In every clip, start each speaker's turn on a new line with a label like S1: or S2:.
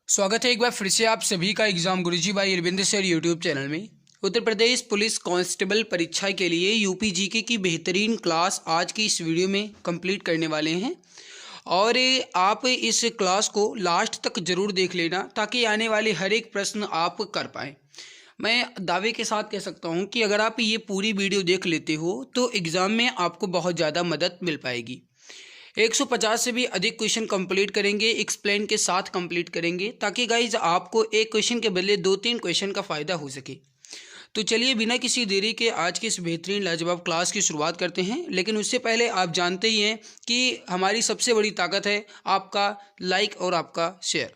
S1: स्वागत है एक बार फिर से आप सभी का एग्जाम गुरुजी भाई अरविंद सर यूट्यूब चैनल में। उत्तर प्रदेश पुलिस कांस्टेबल परीक्षा के लिए यूपी जीके की बेहतरीन क्लास आज की इस वीडियो में कंप्लीट करने वाले हैं और आप इस क्लास को लास्ट तक ज़रूर देख लेना ताकि आने वाले हर एक प्रश्न आप कर पाएँ। मैं दावे के साथ कह सकता हूँ कि अगर आप ये पूरी वीडियो देख लेते हो तो एग्ज़ाम में आपको बहुत ज़्यादा मदद मिल पाएगी। 150 से भी अधिक क्वेश्चन कंप्लीट करेंगे, एक्सप्लेन के साथ कंप्लीट करेंगे ताकि गाइज आपको एक क्वेश्चन के बदले 2-3 क्वेश्चन का फ़ायदा हो सके। तो चलिए बिना किसी देरी के आज की इस बेहतरीन लाजवाब क्लास की शुरुआत करते हैं। लेकिन उससे पहले आप जानते ही हैं कि हमारी सबसे बड़ी ताकत है आपका लाइक और आपका शेयर।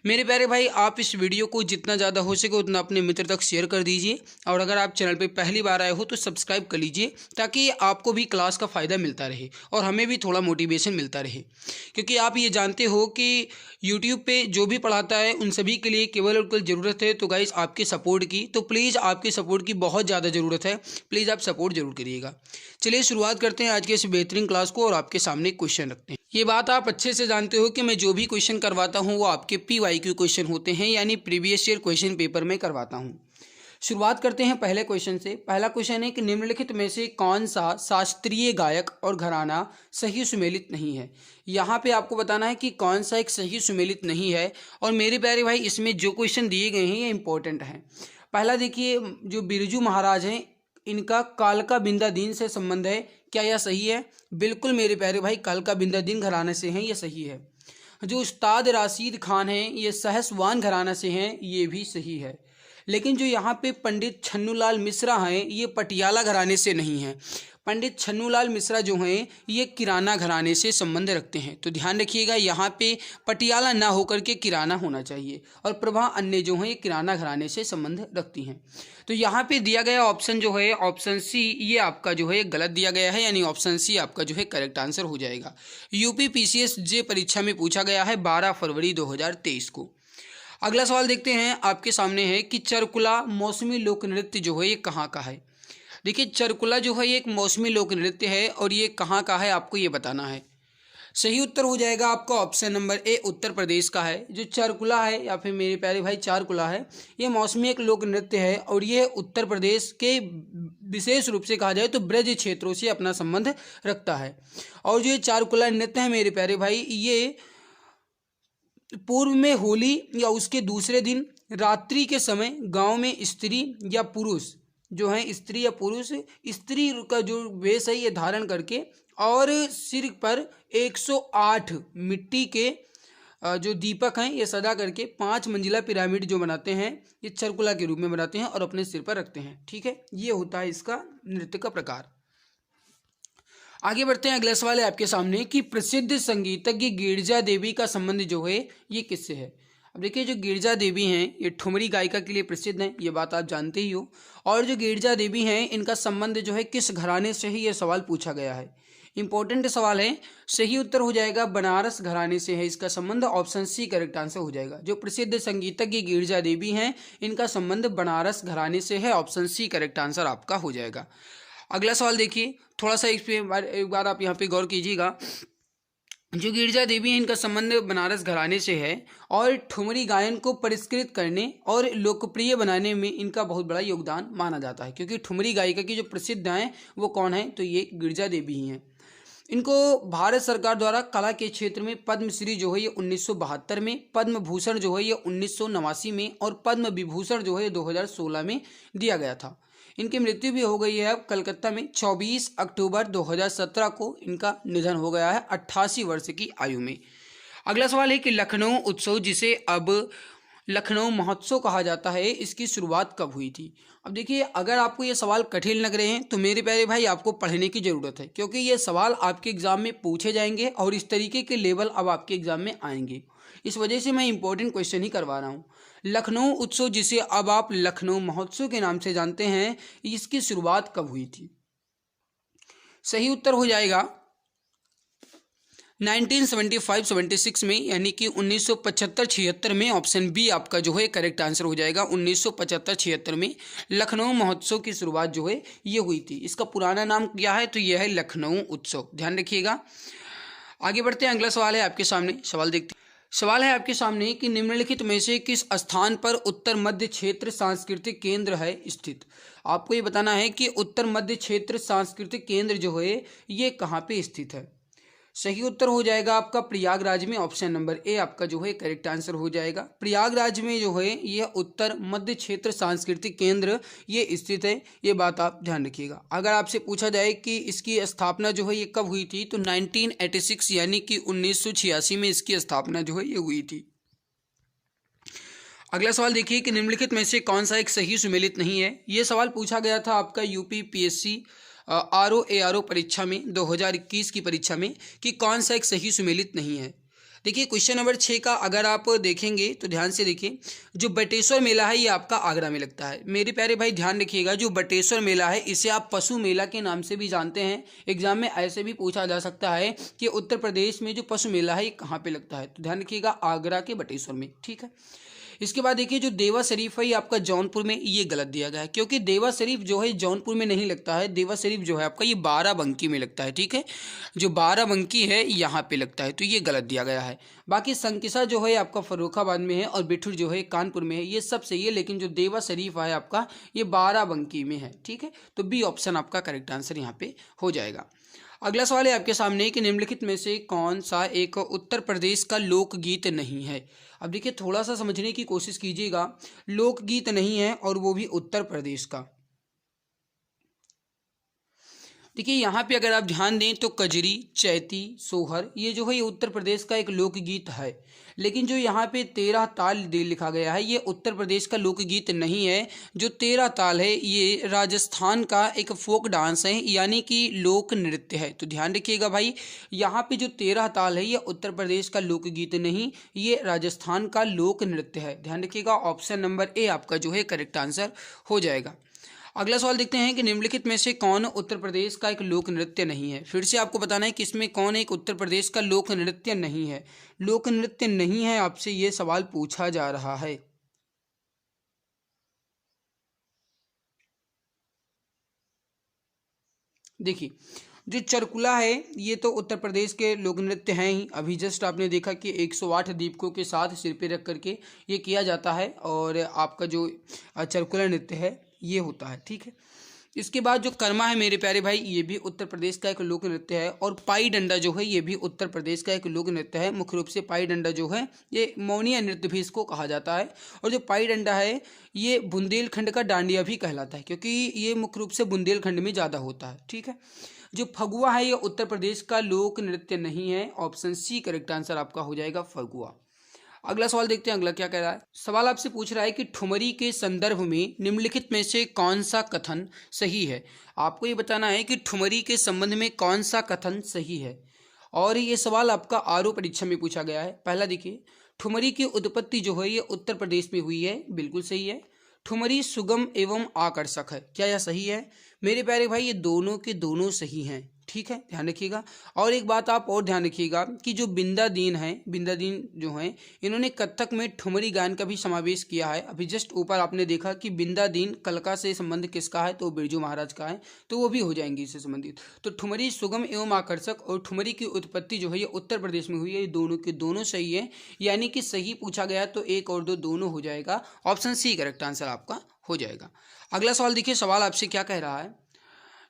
S1: मेरे प्यारे भाई, आप इस वीडियो को जितना ज़्यादा हो सके उतना अपने मित्र तक शेयर कर दीजिए और अगर आप चैनल पे पहली बार आए हो तो सब्सक्राइब कर लीजिए ताकि आपको भी क्लास का फ़ायदा मिलता रहे और हमें भी थोड़ा मोटिवेशन मिलता रहे। क्योंकि आप ये जानते हो कि यूट्यूब पे जो भी पढ़ाता है उन सभी के लिए केवल और केवल ज़रूरत है तो गाइस आपके सपोर्ट की। तो प्लीज़ आपके सपोर्ट की बहुत ज़्यादा ज़रूरत है, प्लीज़ आप सपोर्ट जरूर करिएगा। चलिए शुरुआत करते हैं आज के इस बेहतरीन क्लास को और आपके सामने क्वेश्चन रखते हैं। ये बात आप अच्छे से जानते हो कि मैं जो भी क्वेश्चन करवाता हूँ वो आपके PYQ क्वेश्चन होते हैं, यानी प्रीवियस ईयर क्वेश्चन पेपर में करवाता हूँ। शुरुआत करते हैं पहले क्वेश्चन से। पहला क्वेश्चन है कि निम्नलिखित में से कौन सा शास्त्रीय गायक और घराना सही सुमेलित नहीं है। यहाँ पे आपको बताना है कि कौन सा एक सही सुमेलित नहीं है। और मेरे प्यारे भाई, इसमें जो क्वेश्चन दिए गए हैं ये इंपॉर्टेंट हैं। पहला देखिए, जो बिरजू महाराज हैं इनका कालका बिंदादीन से संबंध है, क्या यह सही है? बिल्कुल मेरे प्यारे भाई, कालका बिंदादीन घराने से हैं, ये सही है। जो उस्ताद राशिद खान हैं ये सहसवान घराना से हैं, ये भी सही है। लेकिन जो यहाँ पे पंडित छन्नूलाल मिश्रा हैं ये पटियाला घराने से नहीं हैं। पंडित छन्नूलाल मिश्रा जो हैं ये किराना घराने से संबंध रखते हैं। तो ध्यान रखिएगा, यहाँ पे पटियाला ना होकर के किराना होना चाहिए और प्रभा अन्य जो हैं ये किराना घराने से संबंध रखती हैं। तो यहाँ पे दिया गया ऑप्शन जो है ऑप्शन सी, ये आपका जो है गलत दिया गया है, यानी ऑप्शन सी आपका जो है करेक्ट आंसर हो जाएगा। यूपी PCS जे परीक्षा में पूछा गया है 12 फरवरी 2023 को। अगला सवाल देखते हैं, आपके सामने है कि चरकुला मौसमी लोक नृत्य जो है ये कहाँ का है। देखिए, चरकुला जो है ये एक मौसमी लोक नृत्य है और ये कहाँ का है आपको ये बताना है। सही उत्तर हो जाएगा आपका option number A, Uttar Pradesh का है। जो चरकुला है या फिर मेरे प्यारे भाई चारकुला है, ये मौसमी एक लोक नृत्य है और ये उत्तर प्रदेश के विशेष रूप से कहा जाए तो ब्रज क्षेत्रों से अपना संबंध रखता है। और जो ये चारकुला नृत्य है मेरे प्यारे भाई, ये पूर्व में होली या उसके दूसरे दिन रात्रि के समय गांव में स्त्री या पुरुष जो है, स्त्री या पुरुष, स्त्री का जो वेश है ये धारण करके और सिर पर 108 मिट्टी के जो दीपक हैं ये सजा करके 5 मंजिला पिरामिड जो बनाते हैं ये चरकुला के रूप में बनाते हैं और अपने सिर पर रखते हैं। ठीक है, ये होता है इसका नृत्य का प्रकार। आगे बढ़ते हैं, अगला सवाल है आपके सामने कि प्रसिद्ध संगीतज्ञ गिरजा देवी का संबंध जो है ये किससे है। अब देखिए, जो गिरजा देवी हैं ये ठुमरी गायिका के लिए प्रसिद्ध हैं, ये बात आप जानते ही हो। और जो गिरजा देवी हैं इनका संबंध जो है किस घराने से है, ये सवाल पूछा गया है। इंपॉर्टेंट सवाल है। सही उत्तर हो जाएगा बनारस घराने से है इसका संबंध, ऑप्शन सी करेक्ट आंसर हो जाएगा। जो प्रसिद्ध संगीतज्ञ गिरजा देवी हैं इनका संबंध बनारस घराने से है, ऑप्शन सी करेक्ट आंसर आपका हो जाएगा। अगला सवाल देखिए, थोड़ा सा एक बार आप यहाँ पे गौर कीजिएगा। जो गिरजा देवी हैं इनका संबंध बनारस घराने से है और ठुमरी गायन को परिष्कृत करने और लोकप्रिय बनाने में इनका बहुत बड़ा योगदान माना जाता है। क्योंकि ठुमरी गायिका की जो प्रसिद्ध हैं वो कौन है, तो ये गिरजा देवी ही हैं। इनको भारत सरकार द्वारा कला के क्षेत्र में पद्मश्री जो है ये 1972 में, पद्म भूषण जो है ये 1989 में और पद्म विभूषण जो है 2016 में दिया गया था। इनकी मृत्यु भी हो गई है अब कलकत्ता में 24 अक्टूबर 2017 को इनका निधन हो गया है 88 वर्ष की आयु में। अगला सवाल है कि लखनऊ उत्सव, जिसे अब लखनऊ महोत्सव कहा जाता है, इसकी शुरुआत कब हुई थी। अब देखिए, अगर आपको ये सवाल कठिन लग रहे हैं तो मेरे प्यारे भाई आपको पढ़ने की ज़रूरत है, क्योंकि ये सवाल आपके एग्ज़ाम में पूछे जाएंगे और इस तरीके के लेवल अब आपके एग्ज़ाम में आएंगे। इस वजह से मैं इंपॉर्टेंट क्वेश्चन ही करवा रहा हूँ। लखनऊ उत्सव, जिसे अब आप लखनऊ महोत्सव के नाम से जानते हैं, इसकी शुरुआत कब हुई थी। सही उत्तर हो जाएगा 1975-76 में, यानी कि 1975-76 में। ऑप्शन बी आपका जो है करेक्ट आंसर हो जाएगा। 1975-76 में लखनऊ महोत्सव की शुरुआत जो है ये हुई थी। इसका पुराना नाम क्या है, तो यह है लखनऊ उत्सव, ध्यान रखिएगा। आगे बढ़ते हैं, अगला सवाल है आपके सामने, सवाल देखते हैं। सवाल है आपके सामने कि निम्नलिखित में से किस स्थान पर उत्तर मध्य क्षेत्र सांस्कृतिक केंद्र है स्थित। आपको ये बताना है कि उत्तर मध्य क्षेत्र सांस्कृतिक केंद्र जो है ये कहाँ पे स्थित है। सही उत्तर हो जाएगा आपका प्रयागराज में। ऑप्शन नंबर ए आपका जो है करेक्ट आंसर हो जाएगा। प्रयागराज में जो है यह उत्तर मध्य क्षेत्र सांस्कृतिक केंद्र ये स्थित है। ये बात आप ध्यान रखिएगा। अगर आपसे पूछा जाए कि इसकी स्थापना जो है ये कब हुई थी, तो 1986 यानी कि 1986 में इसकी स्थापना जो है ये हुई थी। अगला सवाल देखिए कि निम्नलिखित में से कौन सा एक सही सुमेलित नहीं है। ये सवाल पूछा गया था आपका यूपी पीएससी RO ARO परीक्षा में 2021 की परीक्षा में कि कौन सा एक सही सुमेलित नहीं है। देखिए क्वेश्चन नंबर 6 का अगर आप देखेंगे तो ध्यान से देखिए, जो बटेश्वर मेला है ये आपका आगरा में लगता है। मेरे प्यारे भाई ध्यान रखिएगा, जो बटेश्वर मेला है इसे आप पशु मेला के नाम से भी जानते हैं। एग्जाम में ऐसे भी पूछा जा सकता है कि उत्तर प्रदेश में जो पशु मेला है ये कहाँ पे लगता है, तो ध्यान रखिएगा आगरा के बटेश्वर में। ठीक है, इसके बाद देखिए जो देवा शरीफ है ये आपका जौनपुर में, ये गलत दिया गया है क्योंकि देवा शरीफ जो है जौनपुर में नहीं लगता है। देवा शरीफ जो है आपका ये बाराबंकी में लगता है। ठीक है, जो बाराबंकी है यहाँ पे लगता है, तो ये गलत दिया गया है। बाकी संकिसा जो है आपका फर्रुखाबाद में है और बिठूर जो है कानपुर में है, ये सब सही है, लेकिन जो देवा शरीफ है आपका ये बाराबंकी में है। ठीक है, तो बी ऑप्शन आपका करेक्ट आंसर यहाँ पे हो जाएगा। अगला सवाल है आपके सामने कि निम्नलिखित में से कौन सा एक उत्तर प्रदेश का लोकगीत नहीं है। अब देखिए थोड़ा सा समझने की कोशिश कीजिएगा, लोकगीत नहीं है और वो भी उत्तर प्रदेश का। देखिए यहाँ पे अगर आप ध्यान दें तो कजरी, चैती, सोहर ये जो है ये उत्तर प्रदेश का एक लोकगीत है, लेकिन जो यहाँ पे 13 ताल दे लिखा गया है ये उत्तर प्रदेश का लोकगीत नहीं है। जो 13 ताल है ये राजस्थान का एक फोक डांस है, यानी कि लोक नृत्य है। तो ध्यान रखिएगा भाई, यहाँ पे जो 13 ताल है ये उत्तर प्रदेश का लोकगीत नहीं, ये राजस्थान का लोक नृत्य है। ध्यान रखिएगा, ऑप्शन नंबर ए आपका जो है करेक्ट आंसर हो जाएगा। अगला सवाल देखते हैं कि निम्नलिखित में से कौन उत्तर प्रदेश का एक लोक नृत्य नहीं है। फिर से आपको बताना है कि इसमें कौन एक उत्तर प्रदेश का लोक नृत्य नहीं है। लोक नृत्य नहीं है, आपसे ये सवाल पूछा जा रहा है। देखिए जो चरकुला है ये तो उत्तर प्रदेश के लोक नृत्य हैं ही। अभी जस्ट आपने देखा कि 108 दीपकों के साथ सिर पे रख करके ये किया जाता है और आपका जो चरकुला नृत्य है ये होता है। ठीक है, इसके बाद जो कर्मा है मेरे प्यारे भाई ये भी उत्तर प्रदेश का एक लोक नृत्य है, और पाई डंडा जो है ये भी उत्तर प्रदेश का एक लोक नृत्य है। मुख्य रूप से पाई डंडा जो है ये मौनिया नृत्य भी इसको कहा जाता है, और जो पाई डंडा है ये बुंदेलखंड का डांडिया भी कहलाता है क्योंकि ये मुख्य रूप से बुंदेलखंड में ज़्यादा होता है। ठीक है, जो फगुआ है ये उत्तर प्रदेश का लोक नृत्य नहीं है। ऑप्शन सी करेक्ट आंसर आपका हो जाएगा, फगुआ। अगला सवाल देखते हैं, अगला क्या कह रहा है। सवाल आपसे पूछ रहा है कि ठुमरी के संदर्भ में निम्नलिखित में से कौन सा कथन सही है। आपको ये बताना है कि ठुमरी के संबंध में कौन सा कथन सही है, और ये सवाल आपका आरओ परीक्षा में पूछा गया है। पहला देखिए, ठुमरी की उत्पत्ति जो है ये उत्तर प्रदेश में हुई है, बिल्कुल सही है। ठुमरी सुगम एवं आकर्षक है, क्या यह सही है। मेरे प्यारे भाई ये दोनों के दोनों सही हैं। ठीक है, ध्यान रखिएगा। और एक बात आप और ध्यान रखिएगा कि जो बिंदा दीन है, बिंदा दीन जो हैं इन्होंने कथक में ठुमरी गायन का भी समावेश किया है। अभी जस्ट ऊपर आपने देखा कि बिंदा दीन कलका से संबंध किसका है, तो बिरजू महाराज का है, तो वो भी हो जाएंगे इससे संबंधित। तो ठुमरी सुगम एवं आकर्षक और ठुमरी की उत्पत्ति जो है ये उत्तर प्रदेश में हुई है, ये दोनों के दोनों सही है, यानी कि सही पूछा गया तो एक और दो दोनों हो जाएगा। ऑप्शन सी करेक्ट आंसर आपका हो जाएगा। अगला सवाल देखिए, सवाल आपसे क्या कह रहा है।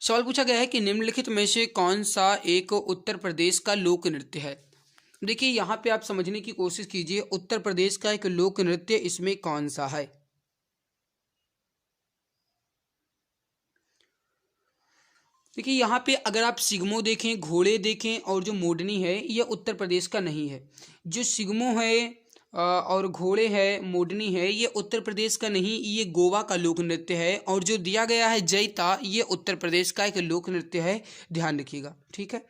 S1: सवाल पूछा गया है कि निम्नलिखित में से कौन सा एक उत्तर प्रदेश का लोक नृत्य है। देखिए यहाँ पे आप समझने की कोशिश कीजिए, उत्तर प्रदेश का एक लोक नृत्य इसमें कौन सा है। देखिए यहाँ पे अगर आप सिग्मो देखें, घोड़े देखें और जो मोडनी है ये उत्तर प्रदेश का नहीं है। जो सिग्मो है और घोड़े है, मोडनी है, ये उत्तर प्रदेश का नहीं, ये गोवा का लोक नृत्य है। और जो दिया गया है जैता, ये उत्तर प्रदेश का एक लोक नृत्य है, ध्यान रखिएगा। ठीक है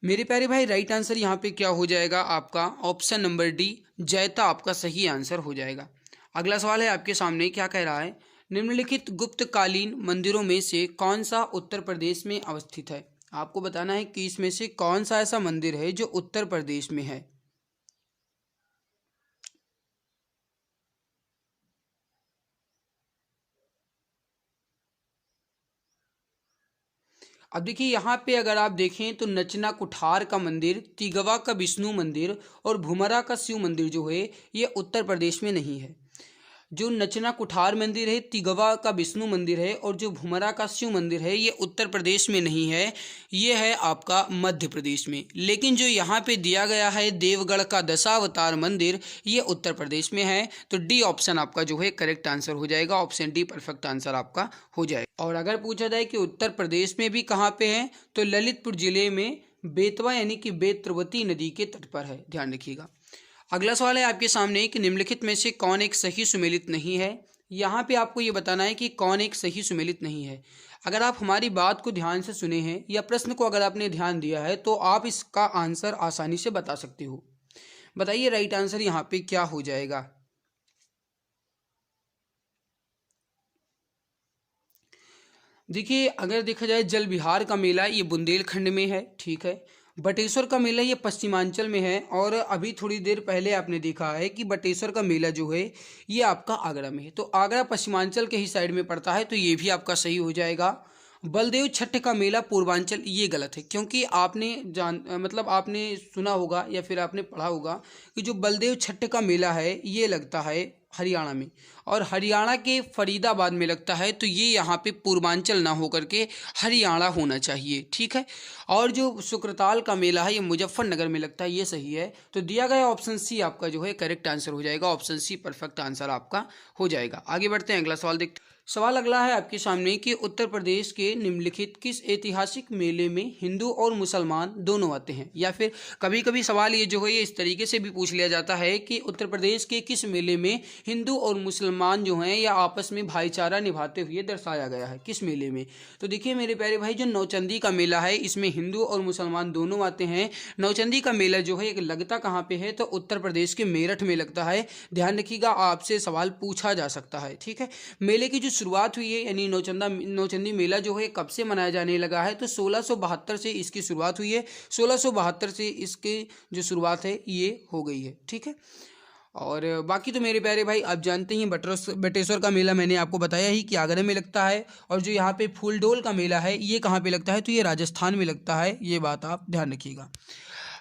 S1: मेरे प्यारे भाई, राइट आंसर यहाँ पे क्या हो जाएगा आपका, ऑप्शन नंबर डी जैता आपका सही आंसर हो जाएगा। अगला सवाल है आपके सामने, क्या कह रहा है। निम्नलिखित गुप्तकालीन मंदिरों में से कौन सा उत्तर प्रदेश में अवस्थित है। आपको बताना है कि इसमें से कौन सा ऐसा मंदिर है जो उत्तर प्रदेश में है। अब देखिए यहाँ पे अगर आप देखें तो नचना कुठार का मंदिर, तिगवा का विष्णु मंदिर और भुमरा का शिव मंदिर जो है ये उत्तर प्रदेश में नहीं है। जो नचना कुठार मंदिर है, तिगवा का विष्णु मंदिर है और जो भुमरा का शिव मंदिर है ये उत्तर प्रदेश में नहीं है, ये है आपका मध्य प्रदेश में। लेकिन जो यहाँ पे दिया गया है देवगढ़ का दशावतार मंदिर, ये उत्तर प्रदेश में है। तो डी ऑप्शन आपका जो है करेक्ट आंसर हो जाएगा, ऑप्शन डी परफेक्ट आंसर आपका हो जाएगा। और अगर पूछा जाए कि उत्तर प्रदेश में भी कहाँ पे है, तो ललितपुर जिले में बेतवा यानी कि बेत्रवती नदी के तट पर है, ध्यान रखिएगा। अगला सवाल है आपके सामने कि निम्नलिखित में से कौन एक सही सुमेलित नहीं है। यहाँ पे आपको ये बताना है कि कौन एक सही सुमेलित नहीं है। अगर आप हमारी बात को ध्यान से सुने हैं या प्रश्न को अगर आपने ध्यान दिया है तो आप इसका आंसर आसानी से बता सकते हो। बताइए राइट आंसर यहाँ पे क्या हो जाएगा। देखिए अगर देखा जाए जल विहार का मेला ये बुंदेलखंड में है, ठीक है। बटेश्वर का मेला ये पश्चिमांचल में है और अभी थोड़ी देर पहले आपने देखा है कि बटेश्वर का मेला जो है ये आपका आगरा में है। तो आगरा पश्चिमांचल के ही साइड में पड़ता है, तो ये भी आपका सही हो जाएगा। बलदेव छठ का मेला पूर्वांचल, ये गलत है क्योंकि आपने आपने सुना होगा या फिर आपने पढ़ा होगा कि जो बलदेव छठ का मेला है ये लगता है हरियाणा में और हरियाणा के फरीदाबाद में लगता है। तो ये यहाँ पे पूर्वांचल ना होकर के हरियाणा होना चाहिए, ठीक है। और जो सुक्रताल का मेला है ये मुजफ्फरनगर में लगता है, ये सही है। तो दिया गया ऑप्शन सी आपका जो है करेक्ट आंसर हो जाएगा, ऑप्शन सी परफेक्ट आंसर आपका हो जाएगा। आगे बढ़ते हैं, अगला सवाल देखते हैं। सवाल अगला है आपके सामने कि उत्तर प्रदेश के निम्नलिखित किस ऐतिहासिक मेले में हिंदू और मुसलमान दोनों आते हैं। या फिर कभी कभी सवाल ये जो है ये इस तरीके से भी पूछ लिया जाता है कि उत्तर प्रदेश के किस मेले में हिंदू और मुसलमान जो हैं या आपस में भाईचारा निभाते हुए दर्शाया गया है, किस मेले में। तो देखिए मेरे प्यारे भाई, जो नौचंदी का मेला है इसमें हिंदू और मुसलमान दोनों आते हैं। नौचंदी का मेला जो है एक लगता कहाँ पे है, तो उत्तर प्रदेश के मेरठ में लगता है। ध्यान रखिएगा, आपसे सवाल पूछा जा सकता है, ठीक है। मेले की जो शुरुआत हुई है यानी नौचंदी मेला जो है कब से मनाया जाने लगा है, तो 1672 से इसकी शुरुआत हुई है। 1672 से इसकी जो शुरुआत है ये हो गई है, ठीक है। और बाकी तो मेरे प्यारे भाई आप जानते ही बटेश्वर का मेला मैंने आपको बताया ही कि आगरा में लगता है। और जो यहाँ पे फूलडोल का मेला है ये कहाँ पे लगता है, तो ये राजस्थान में लगता है, ये बात आप ध्यान रखिएगा।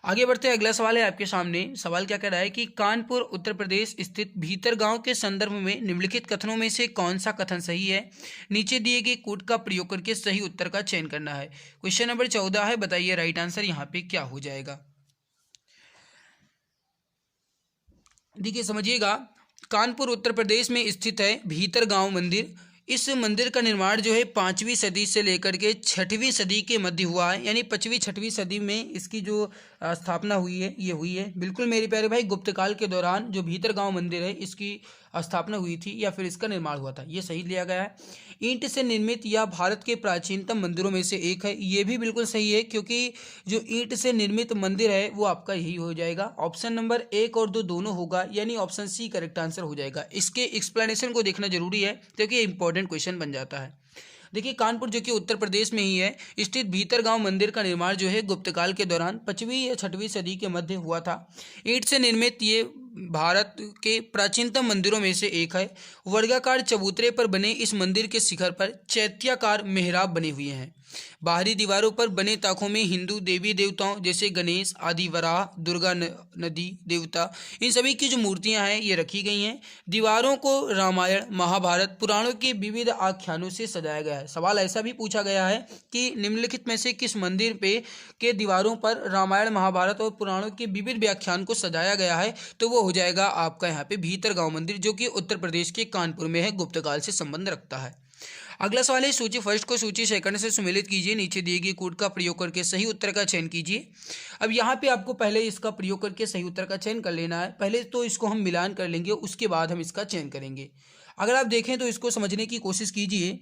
S1: आगे बढ़ते हैं, अगला सवाल है आपके सामने। सवाल क्या कह रहा है कि कानपुर उत्तर प्रदेश स्थित भीतरगांव के संदर्भ में निम्नलिखित कथनों में से कौन सा कथन सही है। नीचे दिए गए कोड का प्रयोग करके सही उत्तर का चयन करना है। क्वेश्चन नंबर 14 है, बताइए राइट आंसर यहाँ पे क्या हो जाएगा। देखिए समझिएगा, कानपुर उत्तर प्रदेश में स्थित है भीतरगांव मंदिर। इस मंदिर का निर्माण जो है 5वीं सदी से लेकर के 6वीं सदी के मध्य हुआ है, यानी 5वीं 6वीं सदी में इसकी जो स्थापना हुई है ये हुई है। बिल्कुल मेरे प्यारे भाई, गुप्त काल के दौरान जो भीतरगांव मंदिर है इसकी स्थापना हुई थी या फिर इसका निर्माण हुआ था, ये सही लिया गया है। ईंट से निर्मित या भारत के प्राचीनतम मंदिरों में से एक है, ये भी बिल्कुल सही है क्योंकि जो ईंट से निर्मित मंदिर है वो आपका यही हो जाएगा। ऑप्शन नंबर 1 और 2 दोनों होगा, यानी ऑप्शन सी करेक्ट आंसर हो जाएगा। इसके एक्सप्लेनेशन को देखना जरूरी है क्योंकि इंपॉर्टेंट क्वेश्चन बन जाता है। देखिए कानपुर जो कि उत्तर प्रदेश में ही है स्थित भीतरगांव मंदिर का निर्माण जो है गुप्तकाल के दौरान 5वीं या 6वीं सदी के मध्य हुआ था। ईंट से निर्मित ये भारत के प्राचीनतम मंदिरों में से एक है। वर्गाकार चबूतरे पर बने इस मंदिर के शिखर पर चैत्याकार मेहराब बने हुए हैं। बाहरी दीवारों पर बने ताकों में हिंदू देवी देवताओं जैसे गणेश आदि, वराह, दुर्गा नदी देवता, इन सभी की जो मूर्तियां हैं ये रखी गई हैं। दीवारों को रामायण, महाभारत, पुराणों के विविध आख्यानों से सजाया गया है। सवाल ऐसा भी पूछा गया है कि निम्नलिखित में से किस मंदिर पे के दीवारों पर रामायण, महाभारत और पुराणों के विविध व्याख्यान को सजाया गया है, तो वो हो जाएगा आपका यहाँ पे भीतरगांव मंदिर जो कि उत्तर प्रदेश के कानपुर में है, गुप्तकाल से संबंध रखता है। अगला सवाल है, सूची फर्स्ट को सूची सेकंड से सुमेलित कीजिए। नीचे दिए गए कोड का प्रयोग करके सही उत्तर का चयन कीजिए। अब यहाँ पे आपको पहले इसका प्रयोग करके सही उत्तर का चयन कर लेना है। पहले तो इसको हम मिलान कर लेंगे, उसके बाद हम इसका चयन करेंगे। अगर आप देखें तो इसको समझने की कोशिश कीजिए।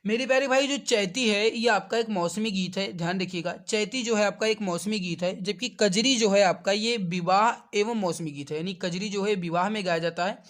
S1: मेरे प्यारे भाई, जो चैती है ये आपका एक मौसमी गीत है, ध्यान रखिएगा। चैती जो है आपका एक मौसमी गीत है, जबकि कजरी जो है आपका ये विवाह एवं मौसमी गीत है, यानी कजरी जो है विवाह में गाया जाता है।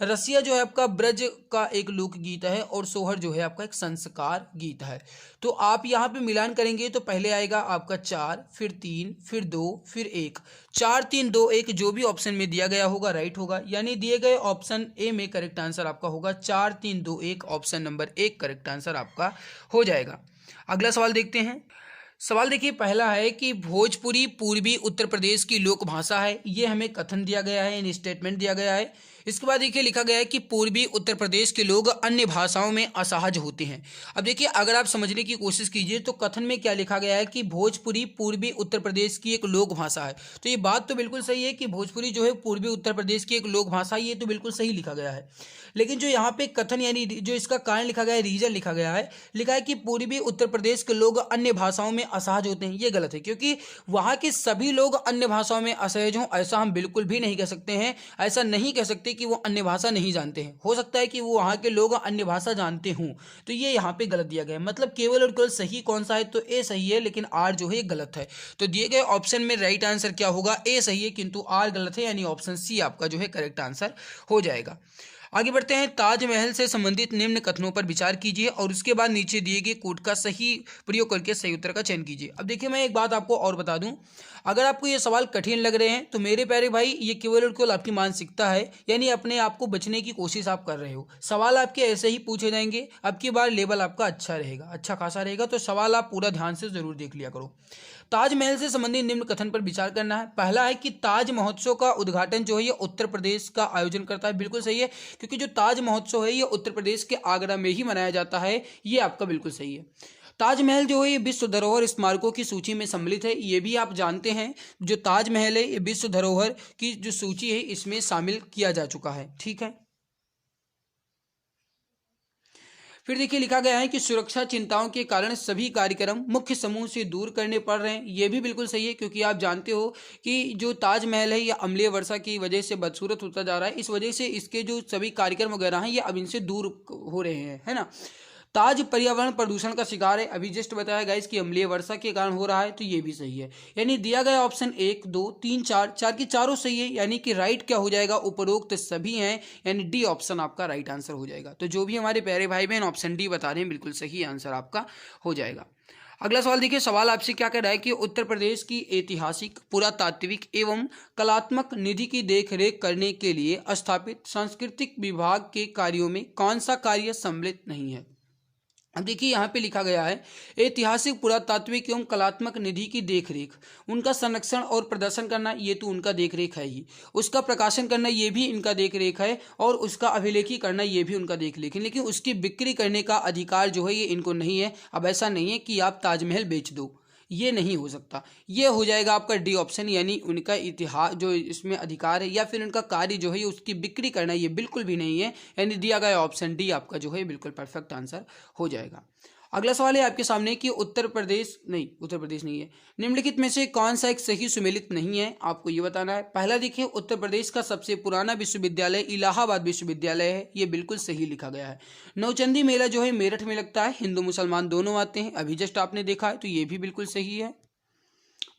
S1: रसिया जो है आपका ब्रज का एक लोक गीत है और सोहर जो है आपका एक संस्कार गीत है। तो आप यहाँ पे मिलान करेंगे तो पहले आएगा आपका 4, फिर 3, फिर 2, फिर 1। 4, 3, 2, 1 जो भी ऑप्शन में दिया गया होगा राइट होगा, यानी दिए गए ऑप्शन ए में करेक्ट आंसर आपका होगा 4, 3, 2, 1, ऑप्शन नंबर 1 करेक्ट आंसर आपका हो जाएगा। अगला सवाल देखते हैं। सवाल देखिए, पहला है कि भोजपुरी पूर्वी उत्तर प्रदेश की लोक भाषा है। ये हमें कथन दिया गया है, यानी स्टेटमेंट दिया गया है। इसके बाद देखिए लिखा गया है कि पूर्वी उत्तर प्रदेश के लोग अन्य भाषाओं में असहज होते हैं। अब देखिए अगर आप समझने की कोशिश कीजिए तो कथन में क्या लिखा गया है कि भोजपुरी पूर्वी उत्तर प्रदेश की एक लोक भाषा है। तो ये बात तो बिल्कुल सही है कि भोजपुरी जो है पूर्वी उत्तर प्रदेश की एक लोक भाषा है, ये तो बिल्कुल सही लिखा गया है। लेकिन जो यहाँ पे कथन यानी जो इसका कारण लिखा गया है, रीजन लिखा गया है, लिखा है कि पूर्वी उत्तर प्रदेश के लोग अन्य भाषाओं में असहज होते हैं। ये गलत है, क्योंकि वहाँ के सभी लोग अन्य भाषाओं में असहज हों ऐसा हम बिल्कुल भी नहीं कह सकते हैं। ऐसा नहीं कह सकते कि वो अन्य भाषा नहीं जानते हैं। हो सकता है कि वो वहाँ के लोग अन्य भाषा जानते हों, तो ये यहाँ पे गलत दिया गया है। मतलब केवल और केवल सही कौन सा है, तो ए सही है, लेकिन आर जो है ये गलत है। तो दिए गए ऑप्शन में राइट आंसर क्या होगा, ए सही है किंतु आर गलत है, यानी ऑप्शन सी आपका जो है करेक्ट आंसर हो जाएगा। आगे बढ़ते हैं। ताजमहल से संबंधित निम्न कथनों पर विचार कीजिए और उसके बाद नीचे दिए गए कोड का सही प्रयोग करके सही उत्तर का चयन कीजिए। अब देखिए मैं एक बात आपको और बता दूं, अगर आपको ये सवाल कठिन लग रहे हैं तो मेरे प्यारे भाई ये केवल और केवल आपकी मानसिकता है, यानी अपने आप को बचने की कोशिश आप कर रहे हो। सवाल आपके ऐसे ही पूछे जाएंगे। अब की बार लेवल आपका अच्छा रहेगा, अच्छा खासा रहेगा, तो सवाल आप पूरा ध्यान से जरूर देख लिया करो। ताजमहल से संबंधित निम्न कथन पर विचार करना है। पहला है कि ताज महोत्सव का उद्घाटन जो है ये उत्तर प्रदेश का आयोजन करता है। बिल्कुल सही है, क्योंकि जो ताज महोत्सव है ये उत्तर प्रदेश के आगरा में ही मनाया जाता है। ये आपका बिल्कुल सही है। ताजमहल जो है ये विश्व धरोहर स्मारकों की सूची में सम्मिलित है। ये भी आप जानते हैं, जो ताजमहल है ये विश्व धरोहर की जो सूची है इसमें शामिल किया जा चुका है। ठीक है। फिर देखिए लिखा गया है कि सुरक्षा चिंताओं के कारण सभी कार्यक्रम मुख्य समूह से दूर करने पड़ रहे हैं। ये भी बिल्कुल सही है, क्योंकि आप जानते हो कि जो ताजमहल है ये अम्लीय वर्षा की वजह से बदसूरत होता जा रहा है। इस वजह से इसके जो सभी कार्यक्रम वगैरह हैं ये अब इनसे दूर हो रहे हैं, है ना। ताज पर्यावरण प्रदूषण का शिकार है। अभी जस्ट बताया गया इसकी अम्लीय वर्षा के कारण हो रहा है, तो ये भी सही है। यानी दिया गया ऑप्शन 1 2 3 4 चार की चारों सही है, यानी कि राइट क्या हो जाएगा, उपरोक्त सभी हैं, यानी डी ऑप्शन आपका राइट आंसर हो जाएगा। तो जो भी हमारे प्यारे भाई बहन ऑप्शन डी बता रहे हैं बिल्कुल सही आंसर आपका हो जाएगा। अगला सवाल देखिए, सवाल आपसे क्या कह रहा है कि उत्तर प्रदेश की ऐतिहासिक, पुरातात्विक एवं कलात्मक निधि की देखरेख करने के लिए स्थापित सांस्कृतिक विभाग के कार्यों में कौन सा कार्य सम्मिलित नहीं है। अब देखिए यहाँ पे लिखा गया है ऐतिहासिक, पुरातात्विक एवं कलात्मक निधि की देखरेख, उनका संरक्षण और प्रदर्शन करना ये तो उनका देखरेख है ही, उसका प्रकाशन करना ये भी इनका देखरेख है, और उसका अभिलेखी करना ये भी उनका देखरेख है। लेकिन उसकी बिक्री करने का अधिकार जो है ये इनको नहीं है। अब ऐसा नहीं है कि आप ताजमहल बेच दो, ये नहीं हो सकता। ये हो जाएगा आपका डी ऑप्शन, यानी उनका इतिहास जो इसमें अधिकार है या फिर उनका कार्य जो है उसकी बिक्री करना ये बिल्कुल भी नहीं है। यानी दिया गया ऑप्शन डी आपका जो है बिल्कुल परफेक्ट आंसर हो जाएगा। अगला सवाल है आपके सामने कि उत्तर प्रदेश नहीं है, निम्नलिखित में से कौन सा एक सही सुमेलित नहीं है, आपको ये बताना है। पहला देखिए, उत्तर प्रदेश का सबसे पुराना विश्वविद्यालय इलाहाबाद विश्वविद्यालय है। ये बिल्कुल सही लिखा गया है। नौचंदी मेला जो है मेरठ में लगता है, हिंदू मुसलमान दोनों आते हैं, अभी जस्ट आपने देखा है, तो ये भी बिल्कुल सही है।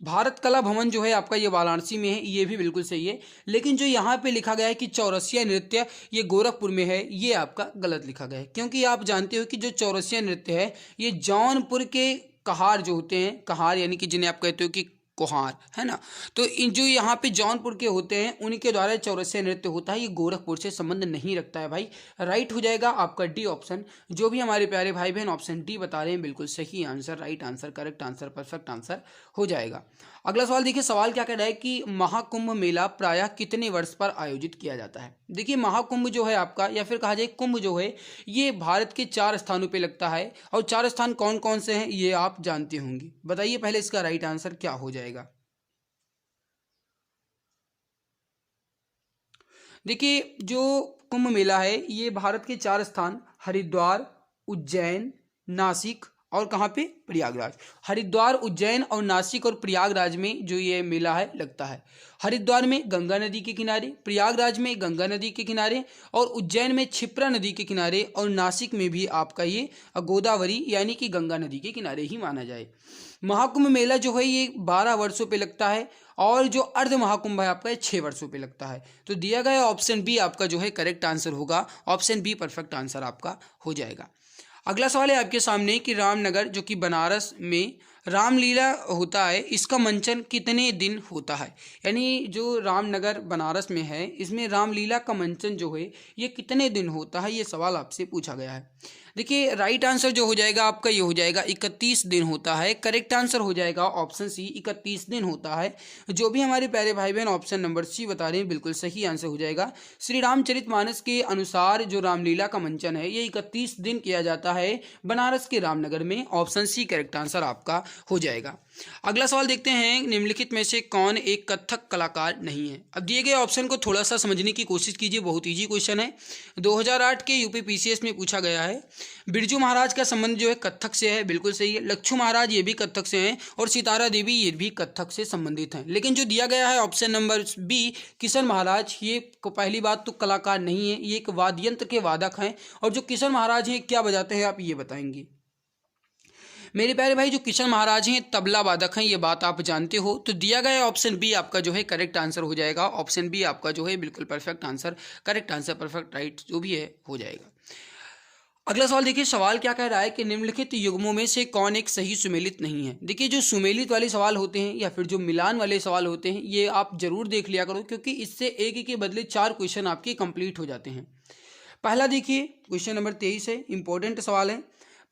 S1: भारत कला भवन जो है आपका ये वाराणसी में है, ये भी बिल्कुल सही है। लेकिन जो यहाँ पे लिखा गया है कि चौरसिया नृत्य ये गोरखपुर में है, ये आपका गलत लिखा गया है। क्योंकि आप जानते हो कि जो चौरसिया नृत्य है ये जौनपुर के कहार जो होते हैं, कहार यानी कि जिन्हें आप कहते हो कि कोहार, है ना, तो इन जो यहाँ पे जौनपुर के होते हैं उनके द्वारा चौरसिया नृत्य होता है। ये गोरखपुर से संबंध नहीं रखता है भाई। राइट हो जाएगा आपका डी ऑप्शन। जो भी हमारे प्यारे भाई बहन ऑप्शन डी बता रहे हैं बिल्कुल सही answer, right answer, correct answer, perfect answer हो जाएगा। अगला सवाल देखिए, सवाल क्या कह रहा है कि महाकुंभ मेला प्रायः कितने वर्ष पर आयोजित किया जाता है। देखिए महाकुंभ जो है आपका, या फिर कहा जाए कुंभ जो है, ये भारत के 4 स्थानों पे लगता है। और 4 स्थान कौन कौन से हैं ये आप जानते होंगे। बताइए पहले इसका राइट आंसर क्या हो जाएगा। देखिए जो कुंभ मेला है ये भारत के 4 स्थान हरिद्वार, उज्जैन, नासिक और कहाँ पे, प्रयागराज। हरिद्वार, उज्जैन और नासिक और प्रयागराज में जो ये मेला है लगता है। हरिद्वार में गंगा नदी के किनारे, प्रयागराज में गंगा नदी के किनारे, और उज्जैन में क्षिप्रा नदी के किनारे, और नासिक में भी आपका ये गोदावरी यानी कि गंगा नदी के किनारे ही माना जाए। महाकुंभ मेला जो है ये 12 वर्षों पे लगता है, और जो अर्ध महाकुंभ है आपका ये 6 वर्षों पे लगता है। तो दिया गया ऑप्शन बी आपका जो है करेक्ट आंसर होगा। ऑप्शन बी परफेक्ट आंसर आपका हो जाएगा। अगला सवाल है आपके सामने कि रामनगर जो कि बनारस में रामलीला होता है, इसका मंचन कितने दिन होता है। यानी जो रामनगर बनारस में है इसमें रामलीला का मंचन जो है ये कितने दिन होता है, ये सवाल आपसे पूछा गया है। देखिए राइट आंसर जो हो जाएगा आपका ये हो जाएगा 31 दिन होता है। करेक्ट आंसर हो जाएगा ऑप्शन सी 31 दिन होता है। जो भी हमारे प्यारे भाई बहन ऑप्शन नंबर सी बता रहे हैं बिल्कुल सही आंसर हो जाएगा। श्री रामचरितमानस के अनुसार जो रामलीला का मंचन है ये 31 दिन किया जाता है बनारस के रामनगर में। ऑप्शन सी करेक्ट आंसर आपका हो जाएगा। अगला सवाल देखते हैं, निम्नलिखित में से कौन एक कथक कलाकार नहीं है। अब दिए गए ऑप्शन को थोड़ा सा समझने की कोशिश कीजिए, बहुत इजी क्वेश्चन है, 2008 के यूपी पीसीएस में पूछा गया है। बिरजू महाराज का संबंध जो है कथक से है, बिल्कुल सही है। लच्छू महाराज ये भी कथक से हैं और सितारा देवी ये भी कथक से संबंधित हैं। लेकिन जो दिया गया है ऑप्शन नंबर बी किशन महाराज, ये पहली बात तो कलाकार नहीं है, ये एक वाद्य यंत्र के वादक हैं। और जो किशन महाराज हैं क्या बजाते हैं आप ये बताएंगे। मेरे प्यारे भाई जो किशन महाराज हैं तबला वादक हैं, ये बात आप जानते हो। तो दिया गया ऑप्शन बी आपका जो है करेक्ट आंसर हो जाएगा। ऑप्शन बी आपका जो है बिल्कुल perfect answer, correct answer, perfect right जो भी है हो जाएगा। अगला सवाल देखिए, सवाल क्या कह रहा है कि निम्नलिखित युग्मों में से कौन एक सही सुमेलित नहीं है। देखिए जो सुमेलित वाले सवाल होते हैं या फिर जो मिलान वाले सवाल होते हैं ये आप जरूर देख लिया करो, क्योंकि इससे एक के बदले 4 क्वेश्चन आपके कंप्लीट हो जाते हैं। पहला देखिए क्वेश्चन नंबर 23 है, इंपॉर्टेंट सवाल है।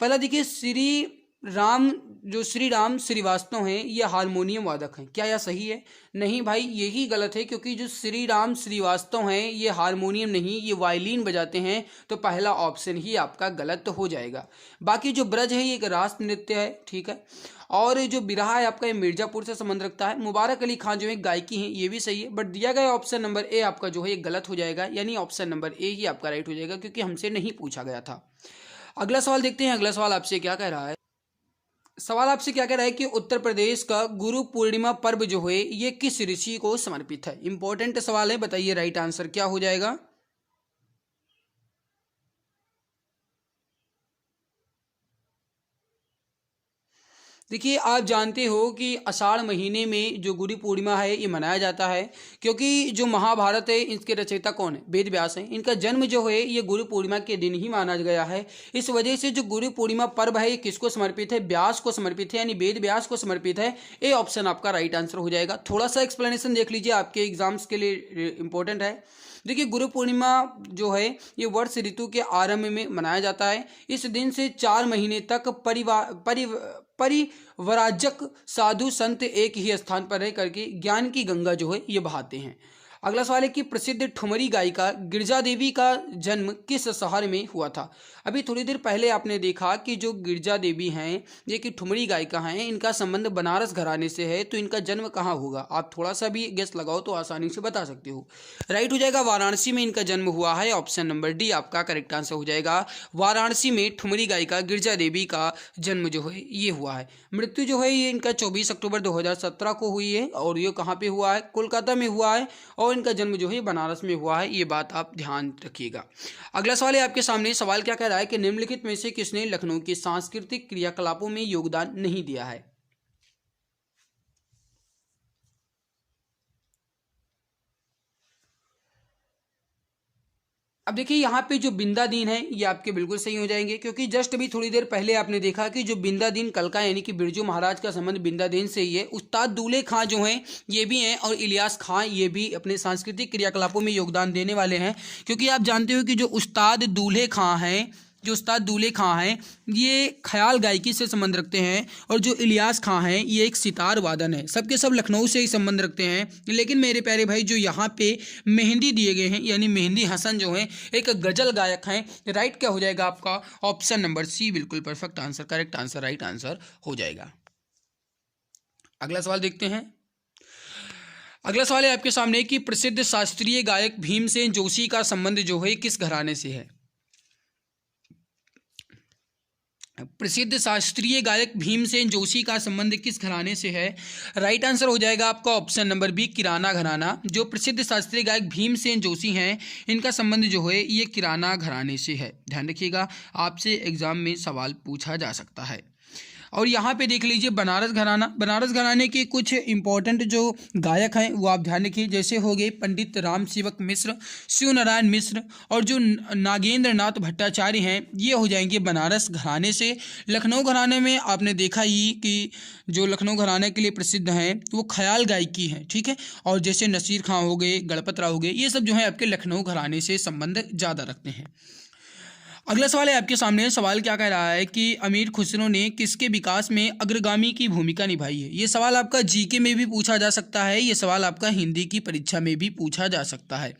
S1: पहला देखिए, श्री राम श्रीवास्तव हैं ये हारमोनियम वादक हैं, क्या यह सही है। नहीं भाई यही गलत है, क्योंकि जो श्री राम श्रीवास्तव हैं ये हारमोनियम नहीं, ये वायलिन बजाते हैं। तो पहला ऑप्शन ही आपका गलत हो जाएगा। बाकी जो ब्रज है ये एक रास नृत्य है, ठीक है। और जो बिरहा है आपका ये मिर्जापुर से संबंध रखता है। मुबारक अली खान जो है गायकी हैं, ये भी सही है। बट दिया गया ऑप्शन नंबर ए आपका जो है ये गलत हो जाएगा, यानी ऑप्शन नंबर ए ही आपका राइट हो जाएगा, क्योंकि हमसे नहीं पूछा गया था। अगला सवाल देखते हैं, अगला सवाल आपसे क्या कह रहा है। सवाल आपसे क्या कह रहा है कि उत्तर प्रदेश का गुरु पूर्णिमा पर्व जो है ये किस ऋषि को समर्पित है। इंपॉर्टेंट सवाल है, बताइए राइट आंसर क्या हो जाएगा। देखिए आप जानते हो कि आषाढ़ महीने में जो गुरु पूर्णिमा है ये मनाया जाता है, क्योंकि जो महाभारत है इसके रचयिता कौन है, वेद व्यास हैं। इनका जन्म जो है ये गुरु पूर्णिमा के दिन ही माना गया है। इस वजह से जो गुरु पूर्णिमा पर्व है ये किसको समर्पित है, व्यास को समर्पित है, यानी वेद व्यास को समर्पित है। ये ऑप्शन आपका राइट आंसर हो जाएगा। थोड़ा सा एक्सप्लेनेशन देख लीजिए, आपके एग्जाम्स के लिए इंपॉर्टेंट है। देखिए गुरु पूर्णिमा जो है ये वर्ष ऋतु के आरंभ में मनाया जाता है। इस दिन से 4 महीने तक परिवराजक साधु संत एक ही स्थान पर रह करके ज्ञान की गंगा जो है ये बहाते हैं। अगला सवाल है कि प्रसिद्ध ठुमरी गायिका गिरजा देवी का जन्म किस शहर में हुआ था। अभी थोड़ी देर पहले आपने देखा कि जो गिरजा देवी हैं ये कि ठुमरी गायिका हैं, इनका संबंध बनारस घराने से है। तो इनका जन्म कहाँ होगा, आप थोड़ा सा भी गेस लगाओ तो आसानी से बता सकते हो। राइट हो जाएगा, वाराणसी में इनका जन्म हुआ है। ऑप्शन नंबर डी आपका करेक्ट आंसर हो जाएगा। वाराणसी में ठुमरी गायिका गिरजा देवी का जन्म जो है ये हुआ है। मृत्यु जो है ये इनका 24 अक्टूबर 2017 को हुई है। और ये कहाँ पे हुआ है, कोलकाता में हुआ है। और इनका जन्म जो है बनारस में हुआ है, ये बात आप ध्यान रखिएगा। अगला सवाल है आपके सामने, सवाल क्या कह रहा है कि निम्नलिखित में से किसने लखनऊ के सांस्कृतिक क्रियाकलापों में योगदान नहीं दिया है। अब देखिए यहाँ पे जो बिंदा दीन है ये आपके बिल्कुल सही हो जाएंगे, क्योंकि जस्ट अभी थोड़ी देर पहले आपने देखा कि जो बिंदा दीन कलका यानी कि बिरजू महाराज का संबंध बिंदा दीन से ही है। उस्ताद दूल्हे खां जो हैं ये भी हैं, और इलियास खां ये भी अपने सांस्कृतिक क्रियाकलापों में योगदान देने वाले हैं। क्योंकि आप जानते हो कि जो उस्ताद दूल्हे खां हैं ये ख्याल गायकी से संबंध रखते हैं, और जो इलियास खां हैं ये एक सितार वादन है। सबके सब लखनऊ से ही संबंध रखते हैं। लेकिन मेरे प्यारे भाई जो यहाँ पे मेहंदी दिए गए हैं यानी मेहंदी हसन जो हैं एक गजल गायक हैं। राइट क्या हो जाएगा आपका, ऑप्शन नंबर सी बिल्कुल perfect answer, correct answer, right answer हो जाएगा। अगला सवाल देखते हैं। अगला सवाल है आपके सामने कि प्रसिद्ध शास्त्रीय गायक भीमसेन जोशी का संबंध जो है किस घराने से है। प्रसिद्ध शास्त्रीय गायक भीमसेन जोशी का संबंध किस घराने से है। राइट आंसर हो जाएगा आपका ऑप्शन नंबर बी किराना घराना। जो प्रसिद्ध शास्त्रीय गायक भीमसेन जोशी हैं इनका संबंध जो है ये किराना घराने से है। ध्यान रखिएगा, आपसे एग्जाम में सवाल पूछा जा सकता है। और यहाँ पे देख लीजिए बनारस घराने के कुछ इंपॉर्टेंट जो गायक हैं वो आप ध्यान रखिए, जैसे हो गए पंडित राम सेवक मिश्र, शिव नारायण मिश्र, और जो नागेंद्र नाथ भट्टाचार्य हैं ये हो जाएंगे बनारस घराने से। लखनऊ घराने में आपने देखा ही कि जो लखनऊ घराने के लिए प्रसिद्ध हैं वो ख्याल गायकी है, ठीक है। और जैसे नसीर खां हो गए, गणपत राव हो गए, ये सब जो है आपके लखनऊ घराने से संबंध ज़्यादा रखते हैं। अगला सवाल है आपके सामने। सवाल क्या कह रहा है कि अमीर खुसरो ने किसके विकास में अग्रगामी की भूमिका निभाई है। ये सवाल आपका जीके में भी पूछा जा सकता है, ये सवाल आपका हिंदी की परीक्षा में भी पूछा जा सकता है,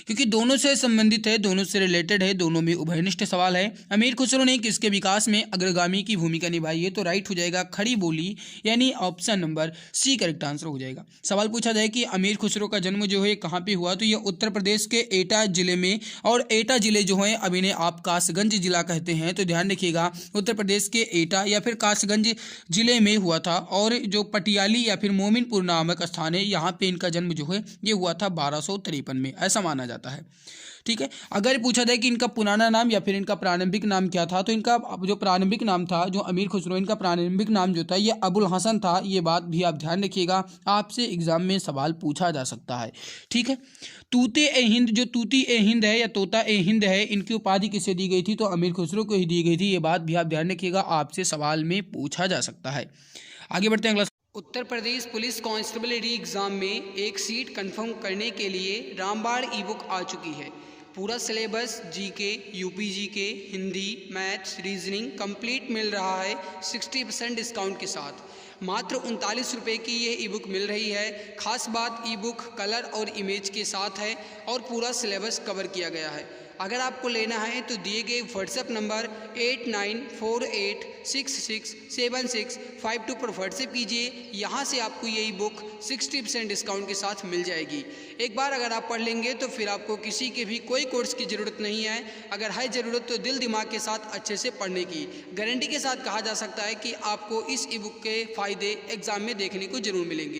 S1: क्योंकि दोनों से संबंधित है, दोनों से रिलेटेड है, दोनों में उभयनिष्ठ सवाल है। अमीर खुसरो ने किसके विकास में अग्रगामी की भूमिका निभाई है, तो राइट हो जाएगा खड़ी बोली, यानी option number C correct answer हो जाएगा। सवाल पूछा जाए कि अमीर खुसरो का जन्म जो है कहाँ पे हुआ, तो ये उत्तर प्रदेश के एटा जिले में, और एटा जिले जो है अब इन्हें आप कासगंज जिला कहते हैं, तो ध्यान रखिएगा उत्तर प्रदेश के एटा या फिर कासगंज जिले में हुआ था। और जो पटियाली या फिर मोमिनपुर नामक स्थान है, यहाँ पे इनका जन्म जो है ये हुआ था 1253 में, ऐसा माना जाता है। ठीक है, अगर पूछा जाए कि इनका पुराना नाम या फिर इनका प्रारंभिक नाम क्या था, तो इनका जो प्रारंभिक नाम था, जो अमीर खुसरो, इनका प्रारंभिक नाम जो था ये अबुल हसन था। ये बात भी आप ध्यान रखिएगा, आपसे एग्जाम में सवाल पूछा जा सकता है। ठीक है, तूते ए हिंद, जो तूती ए हिंद है या तोता ए हिंद है, इनकी उपाधि किसे दी गई थी, तो अमीर खुसरो को ही दी गई थी। ये बात भी आप ध्यान रखिएगा, आपसे सवाल में पूछा जा सकता है। आगे बढ़ते हैं अगला। उत्तर प्रदेश पुलिस कांस्टेबल री एग्जाम में एक सीट कंफर्म करने के लिए रामबाण ई बुक आ चुकी है। पूरा syllabus GK, UP GK, Hindi, maths, reasoning complete मिल रहा है 60% डिस्काउंट के साथ। मात्र 39 रुपये की ये ई बुक मिल रही है। खास बात, ई बुक कलर और इमेज के साथ है और पूरा सिलेबस कवर किया गया है। अगर आपको लेना है तो दिए गए व्हाट्सएप नंबर 8948667652 पर व्हाट्सएप कीजिए। यहाँ से आपको ये ई बुक 60% डिस्काउंट के साथ मिल जाएगी। एक बार अगर आप पढ़ लेंगे तो फिर आपको किसी के भी कोई कोर्स की ज़रूरत नहीं है। अगर है ज़रूरत तो दिल दिमाग के साथ अच्छे से पढ़ने की। गारंटी के साथ कहा जा सकता है कि आपको इस ई बुक के फ़ायदे एग्ज़ाम में देखने को जरूर मिलेंगे।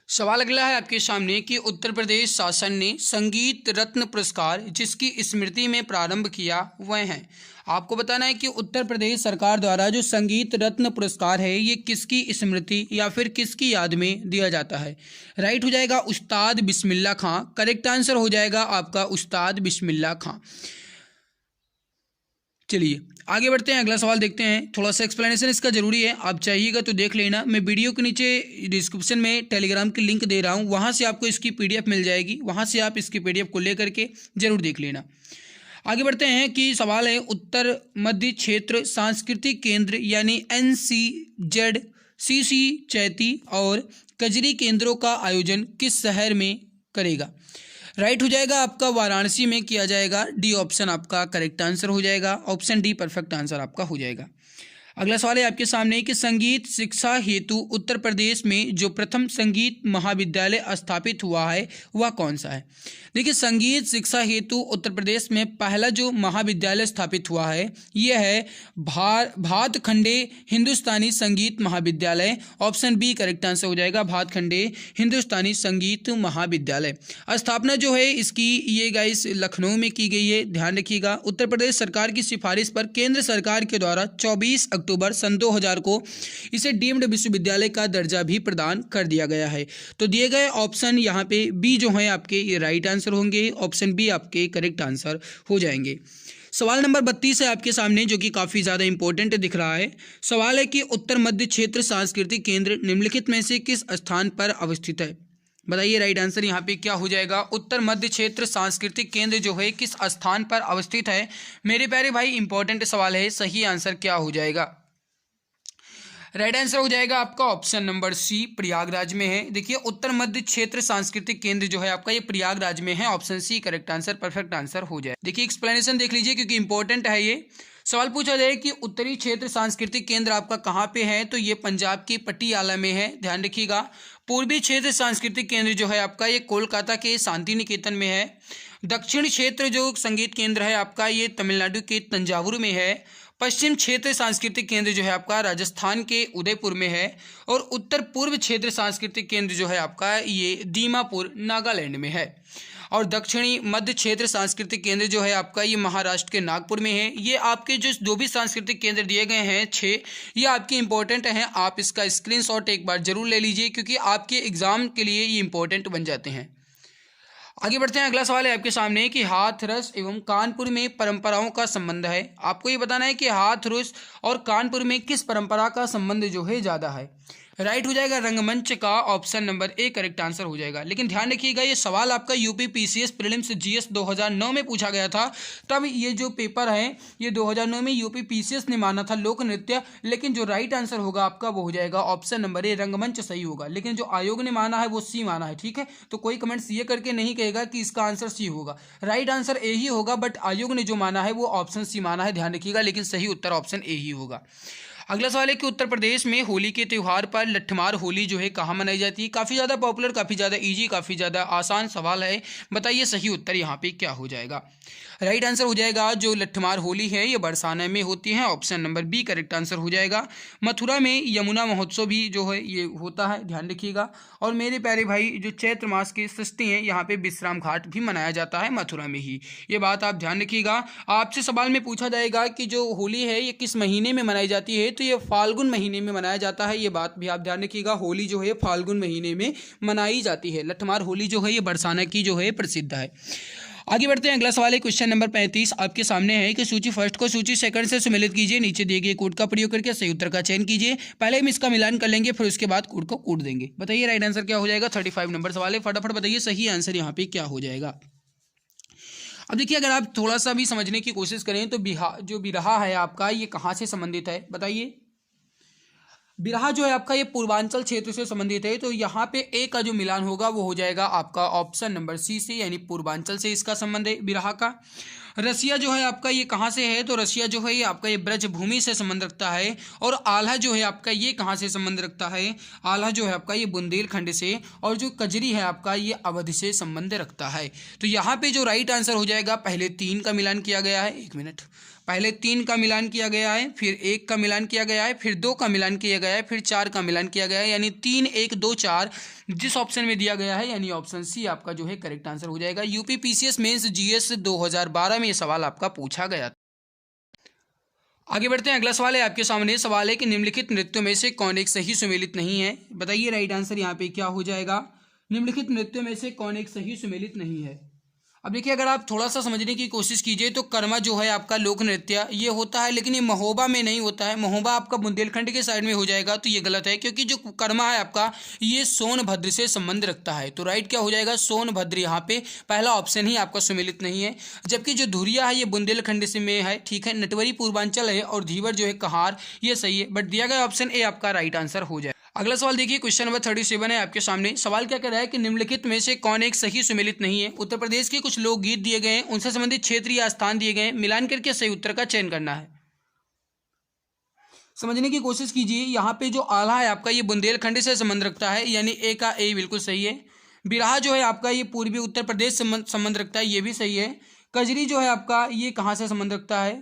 S1: सवाल अगला है आपके सामने कि उत्तर प्रदेश शासन ने संगीत रत्न पुरस्कार जिसकी स्मृति में प्रारंभ किया वह है। आपको बताना है कि उत्तर प्रदेश सरकार द्वारा जो संगीत रत्न पुरस्कार है ये किसकी स्मृति या फिर किसकी याद में दिया जाता है। राइट हो जाएगा उस्ताद बिस्मिल्लाह खां, करेक्ट आंसर हो जाएगा आपका उस्ताद बिस्मिल्लाह खां। चलिए आगे बढ़ते हैं, अगला सवाल देखते हैं। थोड़ा सा एक्सप्लेनेशन इसका जरूरी है, आप चाहिएगा तो देख लेना। मैं वीडियो के नीचे डिस्क्रिप्शन में टेलीग्राम की लिंक दे रहा हूँ, वहाँ से आपको इसकी पीडीएफ मिल जाएगी, वहाँ से आप इसकी पीडीएफ को लेकर के जरूर देख लेना। आगे बढ़ते हैं कि सवाल है उत्तर मध्य क्षेत्र सांस्कृतिक केंद्र यानी NCZCC चैती और कजरी केंद्रों का आयोजन किस शहर में करेगा। राइट हो जाएगा आपका वाराणसी में किया जाएगा। डी ऑप्शन आपका करेक्ट आंसर हो जाएगा, ऑप्शन डी परफेक्ट आंसर आपका हो जाएगा। अगला सवाल है आपके सामने कि संगीत शिक्षा हेतु उत्तर प्रदेश में जो प्रथम संगीत महाविद्यालय स्थापित हुआ है वह कौन सा है। देखिए, संगीत शिक्षा हेतु उत्तर प्रदेश में पहला जो महाविद्यालय स्थापित हुआ है यह है भातखंडे हिंदुस्तानी संगीत महाविद्यालय। ऑप्शन बी करेक्ट आंसर हो जाएगा, भातखंडे हिंदुस्तानी संगीत महाविद्यालय। स्थापना जो है इसकी ये गाइस लखनऊ में की गई है, ध्यान रखिएगा। उत्तर प्रदेश सरकार की सिफारिश पर केंद्र सरकार के द्वारा 24 अक्टूबर सन 2000 को इसे डीम्ड विश्वविद्यालय का दर्जा भी प्रदान कर दिया गया है। तो दिए गए ऑप्शन यहाँ पे बी जो है आपके ये राइट आंसर होंगे, ऑप्शन बी आपके करेक्ट आंसर हो जाएंगे। सवाल नंबर 32 है आपके सामने जो कि काफ़ी ज़्यादा इंपॉर्टेंट दिख रहा है। सवाल है कि उत्तर मध्य क्षेत्र सांस्कृतिक केंद्र निम्नलिखित में से किस स्थान पर अवस्थित है। बताइए राइट आंसर यहाँ पे क्या हो जाएगा। उत्तर मध्य क्षेत्र सांस्कृतिक केंद्र जो है किस स्थान पर अवस्थित है। मेरे प्यारे भाई इंपॉर्टेंट सवाल है, सही आंसर क्या हो जाएगा। राइट आंसर हो जाएगा आपका ऑप्शन नंबर सी, प्रयागराज में है। देखिए उत्तर मध्य क्षेत्र सांस्कृतिक केंद्र जो है आपका ये प्रयागराज में है, option C correct answer perfect answer हो जाए। देखिए एक्सप्लेनेशन देख लीजिए क्योंकि इंपॉर्टेंट है ये। सवाल पूछा जाए कि उत्तरी क्षेत्र सांस्कृतिक केंद्र आपका कहाँ पे है, तो ये पंजाब की पटियाला में है, ध्यान रखिएगा। पूर्वी क्षेत्र सांस्कृतिक केंद्र जो है आपका ये कोलकाता के शांति निकेतन में है। दक्षिण क्षेत्र जो संगीत केंद्र है आपका ये तमिलनाडु के तंजावुर में है। पश्चिम क्षेत्र सांस्कृतिक केंद्र जो है आपका राजस्थान के उदयपुर में है। और उत्तर पूर्व क्षेत्र सांस्कृतिक केंद्र जो है आपका ये दीमापुर नागालैंड में है। और दक्षिणी मध्य क्षेत्र सांस्कृतिक केंद्र जो है आपका ये महाराष्ट्र के नागपुर में है। ये आपके जो भी सांस्कृतिक केंद्र दिए गए हैं 6, ये आपके इंपॉर्टेंट हैं। आप इसका स्क्रीनशॉट एक बार जरूर ले लीजिए क्योंकि आपके एग्जाम के लिए ये इंपॉर्टेंट बन जाते हैं। आगे बढ़ते हैं, अगला सवाल है आपके सामने कि हाथरस एवं कानपुर में परंपराओं का संबंध है। आपको ये बताना है कि हाथरस और कानपुर में किस परंपरा का संबंध जो है ज़्यादा है। राइट हो जाएगा रंगमंच का option number A correct answer हो जाएगा। लेकिन ध्यान रखिएगा ये सवाल आपका यूपी पीसीएस प्रीलिम्स जीएस 2009 में पूछा गया था। तब ये जो पेपर है ये 2009 में यूपी पीसीएस ने माना था लोक नृत्य, लेकिन जो राइट आंसर होगा आपका वो हो जाएगा ऑप्शन नंबर ए रंगमंच सही होगा। लेकिन जो आयोग ने माना है वो सी माना है, ठीक है। तो कोई कमेंट्स ये करके नहीं कहेगा कि इसका आंसर सी होगा, राइट आंसर ए ही होगा, बट आयोग ने जो माना है वो ऑप्शन सी माना है, ध्यान रखिएगा। लेकिन सही उत्तर ऑप्शन ए ही होगा। अगला सवाल है कि उत्तर प्रदेश में होली के त्यौहार पर लठमार होली जो है कहाँ मनाई जाती है। काफ़ी ज़्यादा पॉपुलर, काफ़ी ज़्यादा इजी, काफ़ी ज़्यादा आसान सवाल है। बताइए सही उत्तर यहाँ पे क्या हो जाएगा। राइट आंसर हो जाएगा जो लठमार होली है ये बरसाना में होती है, option number B correct answer हो जाएगा। मथुरा में यमुना महोत्सव भी जो है ये होता है, ध्यान रखिएगा। और मेरे प्यारे भाई जो चैत्र मास की षष्ठी है यहाँ पे विश्राम घाट भी मनाया जाता है मथुरा में ही, ये बात आप ध्यान रखिएगा। आपसे सवाल में पूछा जाएगा कि जो होली है ये किस महीने में मनाई जाती है, तो ये फाल्गुन महीने में मनाया जाता है, ये बात भी आप ध्यान रखिएगा। होली जो है फाल्गुन महीने में मनाई जाती है। लठमार होली जो है ये बरसाना की जो है प्रसिद्ध है। आगे बढ़ते हैं। अगला सवाल है क्वेश्चन नंबर 35 आपके सामने है कि सूची फर्स्ट को सूची सेकंड से सम्मिलित कीजिए। नीचे दिए गए कोड का प्रयोग करके सही उत्तर का चयन कीजिए। पहले हम इसका मिलान कर लेंगे, फिर उसके बाद कोड को कूट देंगे। बताइए राइट आंसर क्या हो जाएगा। 35 नंबर सवाल है, फटाफट बताइए सही आंसर यहाँ पे क्या हो जाएगा। अब देखिए अगर आप थोड़ा सा भी समझने की कोशिश करें तो जो बिरहा है आपका ये कहाँ से संबंधित है। बताइए बिरहा जो है आपका ये पूर्वांचल क्षेत्र से संबंधित है, तो यहाँ पे ए का जो मिलान होगा वो हो जाएगा आपका ऑप्शन नंबर सी से, यानी पूर्वांचल से इसका संबंध है बिरहा का। रसिया जो है आपका ये कहाँ से है, तो रसिया जो है ये आपका ये ब्रजभूमि से संबंध रखता है। और आल्हा जो है आपका ये कहाँ से संबंध रखता है, आल्हा जो है आपका ये बुंदेलखंड से। और जो कजरी है आपका ये अवध से संबंध रखता है। तो यहाँ पे जो राइट आंसर हो जाएगा, पहले 3 का मिलान किया गया है, 1 मिनट, पहले 3 का मिलान किया गया है, फिर 1 का मिलान किया गया है, फिर 2 का मिलान किया गया है, फिर 4 का मिलान किया गया है, यानी 3 1 2 4 जिस ऑप्शन में दिया गया है, यानी ऑप्शन सी आपका जो है करेक्ट आंसर हो जाएगा। यूपी पीसीएस मेंस जीएस 2012 में ये सवाल आपका पूछा गया था। आगे बढ़ते हैं। अगला सवाल है आपके सामने, सवाल है कि निम्नलिखित नृत्यों में से कौन एक सही सुमेलित नहीं है। बताइए राइट आंसर यहाँ पे क्या हो जाएगा। निम्नलिखित नृत्यों में से कौन एक सही सुमेलित नहीं है। अब देखिए अगर आप थोड़ा सा समझने की कोशिश कीजिए तो कर्मा जो है आपका लोक नृत्य ये होता है, लेकिन ये महोबा में नहीं होता है। महोबा आपका बुंदेलखंड के साइड में हो जाएगा, तो ये गलत है, क्योंकि जो कर्मा है आपका ये सोनभद्र से संबंध रखता है। तो राइट क्या हो जाएगा, सोनभद्र। यहाँ पे पहला ऑप्शन ही आपका सुमेलित नहीं है। जबकि जो धुरिया है ये बुंदेलखंड से में है, ठीक है। नटवरी पूर्वांचल है और धीवर जो है कहार, ये सही है, बट दिया गया ऑप्शन ए आपका राइट आंसर हो जाए। अगला सवाल देखिए क्वेश्चन नंबर 37 है आपके सामने। सवाल क्या कह रहा है कि निम्नलिखित में से कौन एक सही सुमेलित नहीं है। उत्तर प्रदेश के कुछ लोकगीत दिए गए हैं, उनसे संबंधित क्षेत्र या स्थान दिए गए हैं, मिलान करके सही उत्तर का चयन करना है। समझने की कोशिश कीजिए। यहाँ पे जो आल्हा है आपका ये बुंदेलखंड से संबंध रखता है, यानी ए का ए बिल्कुल सही है। बिरहा जो है आपका ये पूर्वी उत्तर प्रदेश से संबंध रखता है, ये भी सही है। कजरी जो है आपका ये कहाँ से संबंध रखता है,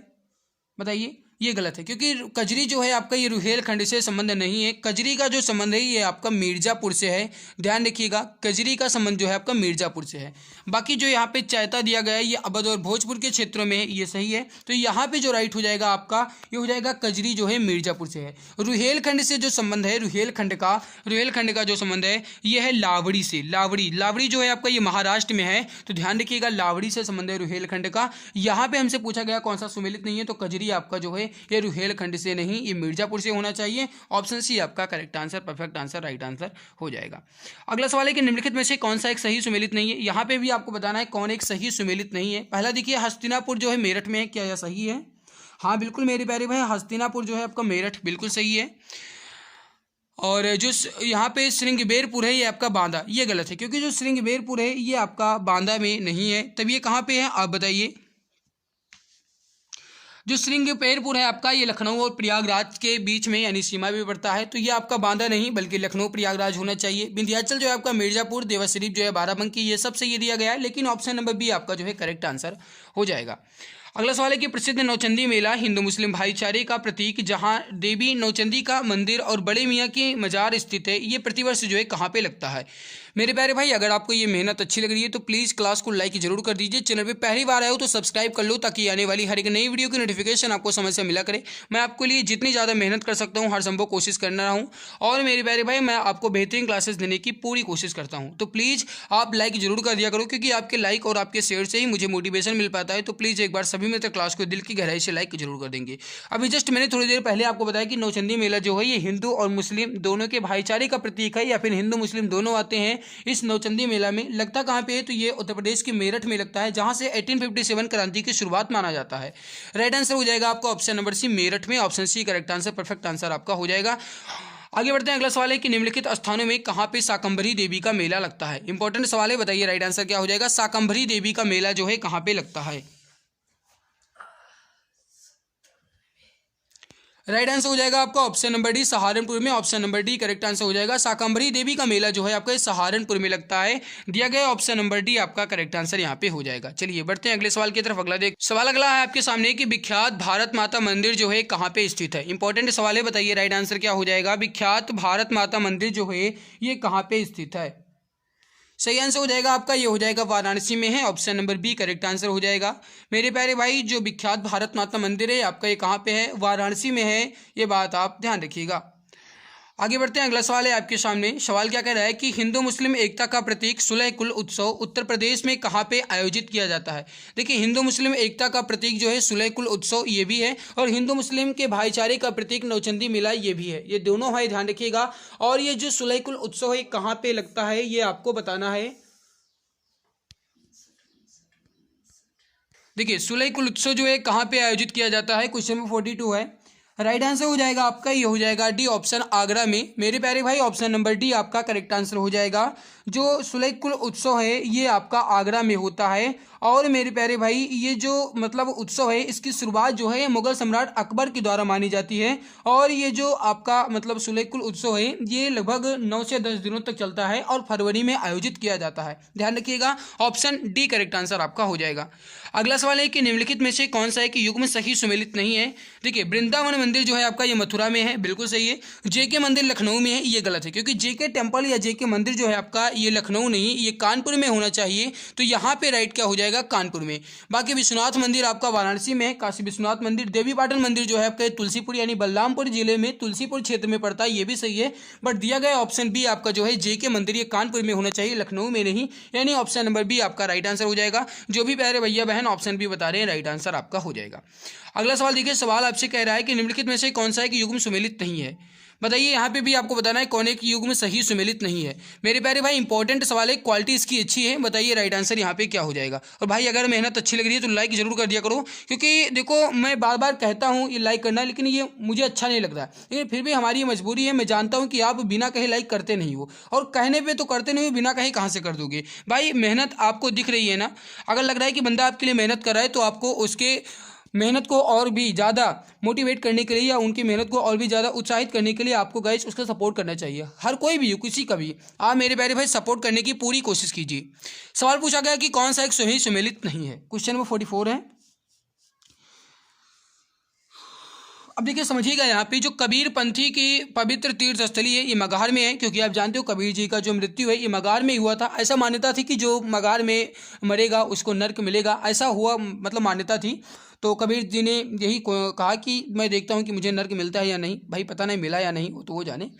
S1: बताइए। ये गलत है, क्योंकि कजरी जो है आपका ये रुहेलखंड से संबंध नहीं है। कजरी का जो संबंध है ये आपका मिर्जापुर से है, ध्यान रखिएगा। कजरी का संबंध जो है आपका मिर्जापुर से है। बाकी जो यहाँ पे चैता दिया गया है ये अवध और भोजपुर के क्षेत्रों में है, ये सही है। तो यहाँ पे जो राइट हो जाएगा आपका ये हो जाएगा कजरी जो है मिर्जापुर से है। रुहेलखंड से जो संबंध है, रुहेलखंड का जो संबंध है ये है लावड़ी से। लावड़ी जो है आपका ये महाराष्ट्र में है, तो ध्यान रखिएगा लावड़ी से संबंध है रुहेलखंड का। यहाँ पे हमसे पूछा गया कौन सा सुमेलित नहीं है, तो कजरी आपका जो है ये रुहेलखंड से नहीं, ये मिर्जापुर से होना चाहिए। ऑप्शन सी आपका correct answer, perfect answer, right answer हो जाएगा। अगला सवाल है कि निम्नलिखित में से कौन सा एक सही सुमेलित नहीं है। यहाँ पे भी आपको बताना है कौन एक सही सुमेलित नहीं है। पहला देखिए हस्तिनापुर जो है मेरठ में है, क्या यह सही है। हाँ बिल्कुल मेरे प्यारे भाई, हस्तिनापुर जो है आपका मेरठ बिल्कुल सही है। और जो यहाँ पे श्रृंगबेरपुर है ये आपका बांदा, ये गलत है, क्योंकि जो श्रृंगबेरपुर है ये आपका बांदा में नहीं है। तब ये कहाँ पे है आप बताइए। जो श्रृंगबेरपुर है आपका ये लखनऊ और प्रयागराज के बीच में यानी सीमा भी पड़ता है, तो ये आपका बांदा नहीं बल्कि लखनऊ प्रयागराज होना चाहिए। विंध्याचल जो है आपका मिर्जापुर, देवा शरीफ जो है बाराबंकी, ये सब सही दिया गया है, लेकिन ऑप्शन नंबर बी आपका जो है करेक्ट आंसर हो जाएगा। अगला सवाल है कि प्रसिद्ध नौचंदी मेला हिंदू मुस्लिम भाईचारे का प्रतीक, जहां देवी नौचंदी का मंदिर और बड़े मियाँ की मजार स्थित है, ये प्रतिवर्ष जो है कहाँ पे लगता है। मेरे प्यारे भाई अगर आपको ये मेहनत अच्छी लग रही है तो प्लीज़ क्लास को लाइक जरूर कर दीजिए। चैनल पे पहली बार आए हो तो सब्सक्राइब कर लो, ताकि आने वाली हर एक नई वीडियो की नोटिफिकेशन आपको समय से मिला करे। मैं आपके लिए जितनी ज़्यादा मेहनत कर सकता हूँ हर संभव कोशिश करना रहा हूँ, और मेरे प्यारे भाई मैं आपको बेहतरीन क्लासेस देने की पूरी कोशिश करता हूँ। तो प्लीज़ आप लाइक जरूर कर दिया करो, क्योंकि आपके लाइक और आपके शेयर से ही मुझे मोटिवेशन मिल पाता है। तो प्लीज़ एक बार सभी सभी मित्र क्लास को दिल की गहराई से लाइक जरूर कर देंगे। अभी जस्ट मैंने थोड़ी देर पहले आपको बताया कि नौचंदी मेला जो है ये हिंदू और मुस्लिम दोनों के भाईचारे का प्रतीक है, या फिर हिंदू मुस्लिम दोनों आते हैं इस नौचंदी मेला में। लगता कहाँ पे है, तो ये उत्तर प्रदेश के मेरठ में लगता है, जहां से 1857 क्रांति की शुरुआत माना जाता है। राइट आंसर हो जाएगा आपका ऑप्शन नंबर सी, मेरठ में। Option C correct answer, perfect answer आपका हो जाएगा। आगे बढ़ते हैं। अगला सवाल है कि निम्नलिखित स्थानों में कहाँ पे शाकंभरी देवी का मेला लगता है। इंपॉर्टेंट सवाल है, बताइए राइट आंसर क्या हो जाएगा। शाकंभरी देवी का मेला जो है कहाँ पे लगता है। राइट आंसर हो जाएगा आपका ऑप्शन नंबर डी, सहारनपुर में। Option number D correct answer हो जाएगा। शाकंभरी देवी का मेला जो है आपका सहारनपुर में लगता है। दिया गया ऑप्शन नंबर डी आपका करेक्ट आंसर यहाँ पे हो जाएगा। चलिए बढ़ते हैं अगले सवाल की तरफ। सवाल अगला है आपके सामने कि विख्यात भारत माता मंदिर जो है कहाँ पे स्थित है। इंपॉर्टेंट सवाल है, बताइए राइट आंसर क्या हो जाएगा। विख्यात भारत माता मंदिर जो है ये कहाँ पे स्थित है। सही आंसर हो जाएगा आपका, ये हो जाएगा वाराणसी में है। Option number B correct answer हो जाएगा। मेरे प्यारे भाई, जो विख्यात भारत माता मंदिर है आपका ये कहाँ पे है, वाराणसी में है। ये बात आप ध्यान रखिएगा। आगे बढ़ते हैं। अगला सवाल है आपके सामने। सवाल क्या कह रहा है कि हिंदू मुस्लिम एकता का प्रतीक सुलह कुल उत्सव उत्तर प्रदेश में कहाँ पे आयोजित किया जाता है। देखिए, हिंदू मुस्लिम एकता का प्रतीक जो है सुलह कुल उत्सव ये भी है, और हिंदू मुस्लिम के भाईचारे का प्रतीक नौचंदी मेला ये भी है। ये दोनों है, ध्यान रखिएगा। और ये जो सुलह कुल उत्सव है कहाँ पे लगता है ये आपको बताना है। देखिए, सुलह कुल उत्सव जो है कहाँ पे आयोजित किया जाता है, क्वेश्चन नंबर 42 है। राइट आंसर हो जाएगा आपका, ये हो जाएगा डी ऑप्शन, आगरा में। मेरे प्यारे भाई, ऑप्शन नंबर डी आपका करेक्ट आंसर हो जाएगा। जो सुलह कुल उत्सव है ये आपका आगरा में होता है। और मेरे प्यारे भाई, ये जो मतलब उत्सव है इसकी शुरुआत जो है मुगल सम्राट अकबर के द्वारा मानी जाती है। और ये जो आपका मतलब सुलह कुल उत्सव है ये लगभग 9 से 10 दिनों तक चलता है और फरवरी में आयोजित किया जाता है। ध्यान रखिएगा, ऑप्शन डी करेक्ट आंसर आपका हो जाएगा। अगला सवाल है कि निम्नलिखित में से कौन सा है कि युग्म सही सुमेलित नहीं है। देखिए, वृंदावन मंदिर जो है आपका ये मथुरा में है, बिल्कुल सही है। जेके मंदिर लखनऊ में है, ये गलत है, क्योंकि जेके टेम्पल या जेके मंदिर जो है आपका ये लखनऊ नहीं, ये कानपुर में होना चाहिए। तो यहाँ पे राइट क्या हो जाएगा, कानपुर में। बाकी विश्वनाथ मंदिर आपका वाराणसी में है, काशी विश्वनाथ मंदिर। देवी पाटन मंदिर जो है आपका तुलसीपुर यानी बलरामपुर जिले में तुलसीपुर क्षेत्र में पड़ता है, ये भी सही है। बट दिया गया ऑप्शन बी आपका जो है जेके मंदिर ये कानपुर में होना चाहिए, लखनऊ में नहीं, यानी ऑप्शन नंबर बी आपका राइट आंसर हो जाएगा। जो भी प्यारे भैया बहन ऑप्शन बी बता रहे हैं राइट आंसर आपका हो जाएगा। अगला सवाल देखिए, सवाल आपसे कह रहा है कि निम्नलिखित में से कौन सा है कि युग्म सुमेलित नहीं है। बताइए, यहाँ पे भी आपको बताना है कौन एक युग्म सही सुमेलित नहीं है। मेरे प्यारे भाई, इंपॉर्टेंट सवाल है, क्वालिटी इसकी अच्छी है। बताइए राइट आंसर यहाँ पे क्या हो जाएगा। और भाई, अगर मेहनत अच्छी लग रही है तो लाइक जरूर कर दिया करो, क्योंकि देखो मैं बार बार कहता हूँ ये लाइक करना, लेकिन ये मुझे अच्छा नहीं लगता। लेकिन फिर भी हमारी मजबूरी है। मैं जानता हूँ कि आप बिना कहे लाइक करते नहीं हो, और कहने पर तो करते नहीं हो, बिना कहे कहाँ से कर दोगे भाई। मेहनत आपको दिख रही है ना। अगर लग रहा है कि बंदा आपके लिए मेहनत कर रहा है तो आपको उसके मेहनत को और भी ज़्यादा मोटिवेट करने के लिए या उनकी मेहनत को और भी ज़्यादा उत्साहित करने के लिए आपको गाइस उसका सपोर्ट करना चाहिए। हर कोई भी हो, किसी का भी, आप मेरे प्यारे भाई सपोर्ट करने की पूरी कोशिश कीजिए। सवाल पूछा गया कि कौन सा एक सही सुमेलित नहीं है। क्वेश्चन नंबर 44 है। अब देखिए, समझिएगा, यहाँ पे जो कबीर पंथी की पवित्र तीर्थ स्थली है ये मगहर में है, क्योंकि आप जानते हो कबीर जी का जो मृत्यु है ये मगहर में हुआ था। ऐसा मान्यता थी कि जो मगहर में मरेगा उसको नर्क मिलेगा, ऐसा हुआ, मतलब मान्यता थी। तो कबीर जी ने यही कहा कि मैं देखता हूँ कि मुझे नर्क मिलता है या नहीं। भाई पता नहीं मिला या नहीं, वो तो वो जाने।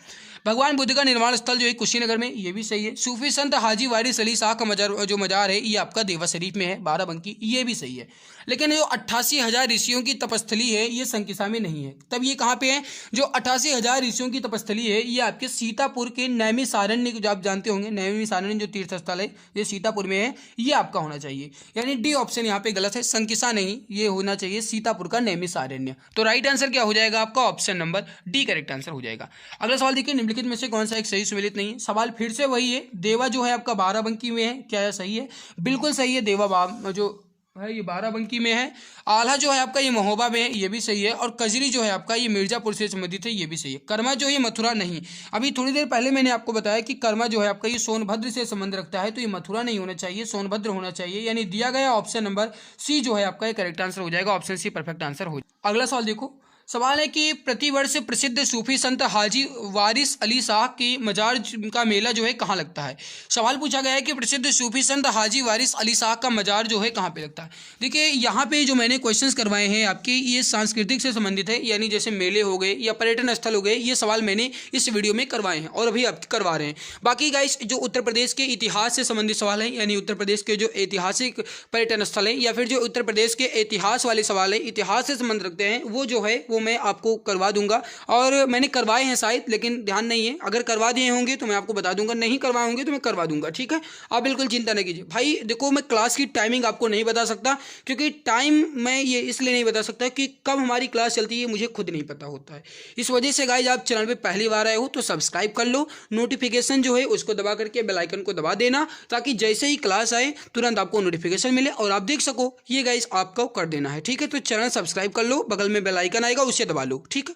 S1: भगवान बुद्ध का निर्माण स्थल जो है कुशीनगर में, ये भी सही है। सूफी संत हाजी वारिस अली शाह का मजार है ये आपका देवा शरीफ में है, बाराबंकी, ये भी सही है। लेकिन जो 88,000 ऋषियों की तपस्थली है ये संकिसा में नहीं है। तब ये कहाँ पे है? जो 88,000 ऋषियों की तपस्थली है ये आपके सीतापुर के नैमिषारण्य, जो आप जानते होंगे नैमिषारण्य जो तीर्थ स्थल है ये सीतापुर में है, ये आपका होना चाहिए। यानी डी ऑप्शन यहाँ पे गलत है, संकिसा नहीं, ये होना चाहिए सीतापुर का नैमिषारण्य। तो राइट आंसर क्या हो जाएगा आपका? Option number D correct answer हो जाएगा। अगला सवाल देखिए, निम्नलिखित में से कौन सा एक सही सुमेलित नहीं है। सवाल फिर से वही है, देवा जो है आपका बाराबंकी में है, क्या सही है? बिल्कुल सही है, देवा जो है ये बाराबंकी में है। आल्हा जो है आपका ये महोबा में है, ये भी सही है। और कजरी जो है आपका ये मिर्जापुर से संबंधित है, ये भी सही है। कर्मा जो है मथुरा नहीं। अभी थोड़ी देर पहले मैंने आपको बताया कि कर्मा जो है आपका ये सोनभद्र से संबंध रखता है, तो ये मथुरा नहीं होना चाहिए, सोनभद्र होना चाहिए। यानी दिया गया ऑप्शन नंबर सी जो है आपका ये करेक्ट आंसर हो जाएगा। ऑप्शन सी परफेक्ट आंसर हो जाएगा। अगला सवाल देखो, सवाल है कि प्रतिवर्ष प्रसिद्ध सूफी संत हाजी वारिस अली शाह की मजार का मेला जो है कहाँ लगता है। सवाल पूछा गया है कि प्रसिद्ध सूफी संत हाजी वारिस अली शाह का मजार जो है कहाँ पे लगता है। देखिए यहाँ पे जो मैंने क्वेश्चंस करवाए हैं आपके, ये सांस्कृतिक से संबंधित है, यानी जैसे मेले हो गए या पर्यटन स्थल हो गए, ये सवाल मैंने इस वीडियो में करवाए हैं और अभी आप करवा रहे हैं। बाकी गाइस जो उत्तर प्रदेश के इतिहास से संबंधित सवाल है, यानी उत्तर प्रदेश के जो ऐतिहासिक पर्यटन स्थल है या फिर जो उत्तर प्रदेश के इतिहास वाले सवाल है, इतिहास से संबंध रखते हैं, वो जो है वो मैं आपको करवा दूंगा। और मैंने करवाए हैं शायद, लेकिन ध्यान नहीं है। अगर करवा दिए होंगे तो मैं आपको बता दूंगा, नहीं करवाए होंगे तो मैं करवा दूंगा, ठीक है। आप बिल्कुल चिंता नहीं कीजिए भाई। देखो मैं क्लास की टाइमिंग आपको नहीं बता सकता, क्योंकि टाइम मैं ये इसलिए नहीं बता सकता कि कब हमारी क्लास चलती है मुझे खुद नहीं पता होता है। इस वजह से गाइस आप चैनल पे पहली बार आए हो तो सब्सक्राइब कर लो, नोटिफिकेशन जो है उसको दबा करके बेल आइकन को दबा देना, ताकि जैसे ही क्लास आए तुरंत आपको नोटिफिकेशन मिले और आप देख सको। ये गाइस आपको कर देना है, ठीक है। तो चैनल सब्सक्राइब कर लो, बगल में बेल आइकन आएगा उसे दबा लो, ठीक है।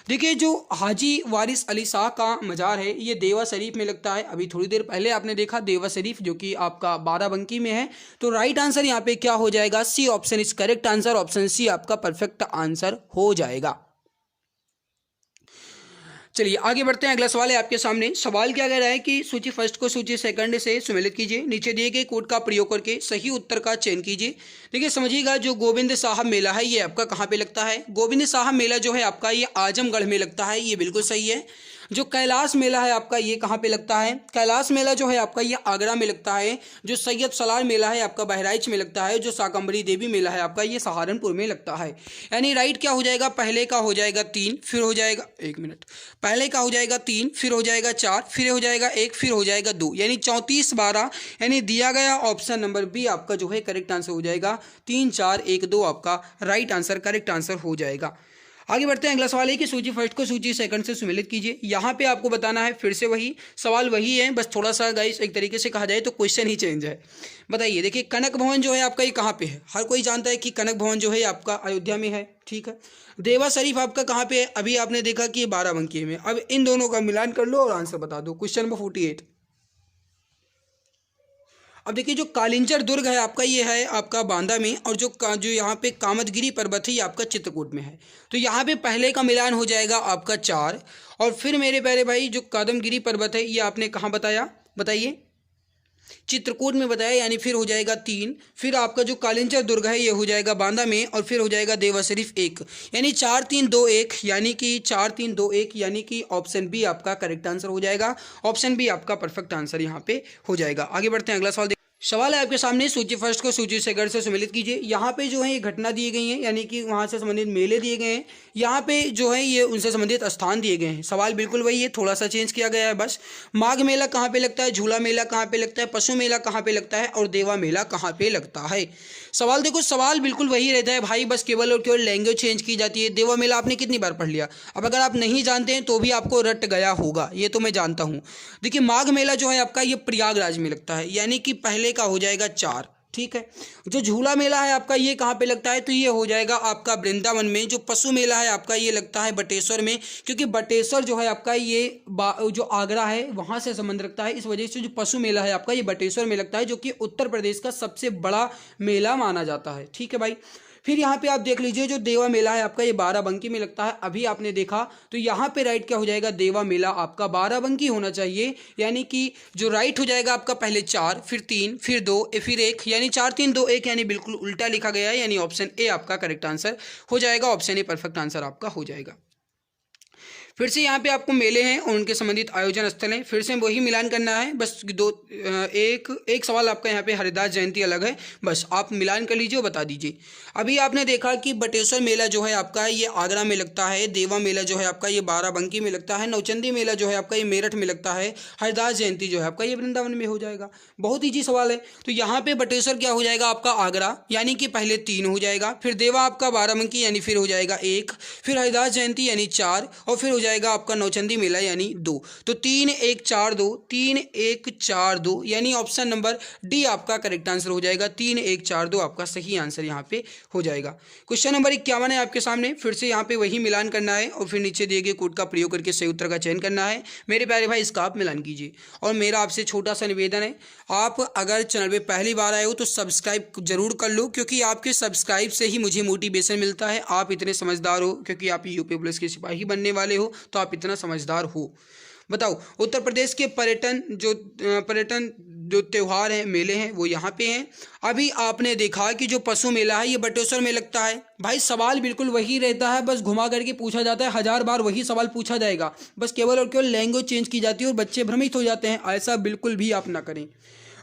S1: देखिए जो हाजी वारिस अली शाह का मजार है ये देवा शरीफ में लगता है। अभी थोड़ी देर पहले आपने देखा देवा शरीफ, जो कि आपका बाराबंकी में है। तो राइट आंसर यहाँ पे क्या हो जाएगा, C option is correct answer. Option C आपका परफेक्ट आंसर हो जाएगा। चलिए आगे बढ़ते हैं। अगला सवाल है आपके सामने। सवाल क्या कह रहा है कि सूची फर्स्ट को सूची सेकंड से सुमेलित कीजिए, नीचे दिए गए कोड का प्रयोग करके सही उत्तर का चयन कीजिए। देखिए समझिएगा, जो गोविंद साहब मेला है ये आपका कहाँ पे लगता है। गोविंद साहब मेला जो है आपका ये आजमगढ़ में लगता है, ये बिल्कुल सही है। जो कैलाश मेला है आपका ये कहाँ पे लगता है। कैलाश मेला जो है आपका ये आगरा में लगता है। जो सैयद सलार मेला है आपका बहराइच में लगता है। जो शाकंभरी देवी मेला है आपका ये सहारनपुर में लगता है। यानी राइट क्या हो जाएगा, पहले का हो जाएगा 3, फिर हो जाएगा 1 मिनट, पहले का हो जाएगा 3, फिर हो जाएगा 4, फिर हो जाएगा 1, फिर हो जाएगा 2, यानी 34 12, यानी दिया गया ऑप्शन नंबर बी आपका जो है करेक्ट आंसर हो जाएगा। 3 4 1 2 आपका राइट आंसर करेक्ट आंसर हो जाएगा। आगे बढ़ते हैं। अगला सवाल है कि सूची फर्स्ट को सूची सेकंड से सुमेलित कीजिए। यहाँ पे आपको बताना है, फिर से वही सवाल वही है, बस थोड़ा सा गाइस एक तरीके से कहा जाए तो क्वेश्चन ही चेंज है। बताइए, देखिए कनक भवन जो है आपका ये कहाँ पे है। हर कोई जानता है कि कनक भवन जो है आपका अयोध्या में है, ठीक है। देवा शरीफ आपका कहाँ पे है, अभी आपने देखा कि बाराबंकी में। अब इन दोनों का मिलान कर लो और आंसर बता दो। Question number 48। अब देखिए जो कालिंचर दुर्ग है आपका ये है आपका बांदा में, और जो यहाँ पे कामतगिरी पर्वत है ये आपका चित्रकूट में है। तो यहाँ पे पहले का मिलान हो जाएगा आपका 4, और फिर मेरे प्यारे भाई जो कादमगिरी पर्वत है ये आपने कहाँ बताया, बताइए, चित्रकूट में बताया, यानी फिर हो जाएगा 3, फिर आपका जो कालिंचर दुर्ग है ये हो जाएगा बांदा में, और फिर हो जाएगा देवा शरीफ 1, यानी 4 3 2 1, यानी कि 4 3 2 1, यानी कि ऑप्शन बी आपका करेक्ट आंसर हो जाएगा। ऑप्शन बी आपका परफेक्ट आंसर यहाँ पे हो जाएगा। आगे बढ़ते हैं। अगला सवाल है आपके सामने। सूची फर्स्ट को सूची सेकंड से सुमेलित कीजिए। यहाँ पे जो है ये घटना दी गई है, यानी कि वहाँ से संबंधित मेले दिए गए हैं। यहाँ पे जो है ये उनसे संबंधित स्थान दिए गए हैं। सवाल बिल्कुल वही है, थोड़ा सा चेंज किया गया है बस। माघ मेला कहाँ पे लगता है, झूला मेला कहाँ पे लगता है, पशु मेला कहाँ पे लगता है, और देवा मेला कहाँ पे लगता है। सवाल देखो, सवाल बिल्कुल वही रहता है भाई, बस केवल और केवल लैंग्वेज चेंज की जाती है। देवा मेला आपने कितनी बार पढ़ लिया, अब अगर आप नहीं जानते हैं तो भी आपको रट गया होगा, ये तो मैं जानता हूँ। देखिए माघ मेला जो है आपका ये प्रयागराज में लगता है, यानी कि पहले का हो जाएगा 4, ठीक है। जो झूला मेला है आपका ये कहाँ पे लगता है, तो ये हो जाएगा आपका वृंदावन में। जो पशु मेला है आपका ये लगता है बटेश्वर में, क्योंकि बटेश्वर जो है आपका ये जो आगरा है वहाँ से संबंध रखता है। इस वजह से जो पशु मेला है आपका ये बटेश्वर में लगता है, जो कि उत्तर प्रदेश का सबसे बड़ा मेला माना जाता है, ठीक है भाई। फिर यहाँ पे आप देख लीजिए जो देवा मेला है आपका ये बाराबंकी में लगता है, अभी आपने देखा। तो यहाँ पे राइट क्या हो जाएगा, देवा मेला आपका बाराबंकी होना चाहिए, यानी कि जो राइट हो जाएगा आपका पहले 4, फिर 3, फिर 2, फिर 1, यानी 4 3 2 1, यानी बिल्कुल उल्टा लिखा गया है, यानी ऑप्शन ए आपका करेक्ट आंसर हो जाएगा। ऑप्शन ए परफेक्ट आंसर आपका हो जाएगा। फिर से यहाँ पे आपको मेले हैं और उनके संबंधित आयोजन स्थल हैं, फिर से वही मिलान करना है। बस एक सवाल आपका यहाँ पे हरिदास जयंती अलग है, बस आप मिलान कर लीजिए और बता दीजिए। अभी आपने देखा कि बटेश्वर मेला जो है आपका ये आगरा में लगता है, देवा मेला जो है आपका ये बाराबंकी में लगता है, नौचंदी मेला जो है आपका ये मेरठ में लगता है, हरिदास जयंती जो है आपका ये वृंदावन में हो जाएगा। बहुत ईजी सवाल है। तो यहाँ पे बटेश्वर क्या हो जाएगा आपका आगरा, यानी कि पहले 3 हो जाएगा, फिर देवा आपका बाराबंकी यानी फिर हो जाएगा 1, फिर हरिदास जयंती यानी 4, और फिर जाएगा आपका नौचंदी मेला यानी 2। तो 3 1 4 2, 3 1 4 2 यानी ऑप्शन नंबर डी आपका करेक्ट आंसर हो जाएगा। 3 1 4 2 आपका सही आंसर यहाँ पे हो जाएगा। क्वेश्चन नंबर 51 है आपके सामने। फिर से यहाँ पे वही मिलान करना है और फिर नीचे दिए गए कोड का प्रयोग करके सही उत्तर का चयन करना है। मेरे प्यारे भाई इसका आप मिलान कीजिए। और मेरा आपसे छोटा सा निवेदन है, आप अगर चैनल पे पहली बार आए हो तो सब्सक्राइब जरूर कर लो, क्योंकि आपके सब्सक्राइब से ही मुझे मोटिवेशन मिलता है। आप इतने समझदार हो, क्योंकि आप यूपी पुलिस के सिपाही बनने वाले हो, तो आप इतना समझदार हो। बताओ उत्तर प्रदेश के पर्यटन जो त्यौहार हैं, मेले हैं, वो यहाँ पे हैं। अभी आपने देखा कि जो पशु मेला है ये बटेश्वर में लगता है। भाई सवाल बिल्कुल वही रहता है, बस घुमा करके पूछा जाता है, 1000 बार वही सवाल पूछा जाएगा, बस केवल और केवल लैंग्वेज चेंज की जाती है और बच्चे भ्रमित हो जाते हैं। ऐसा बिल्कुल भी आप ना करें।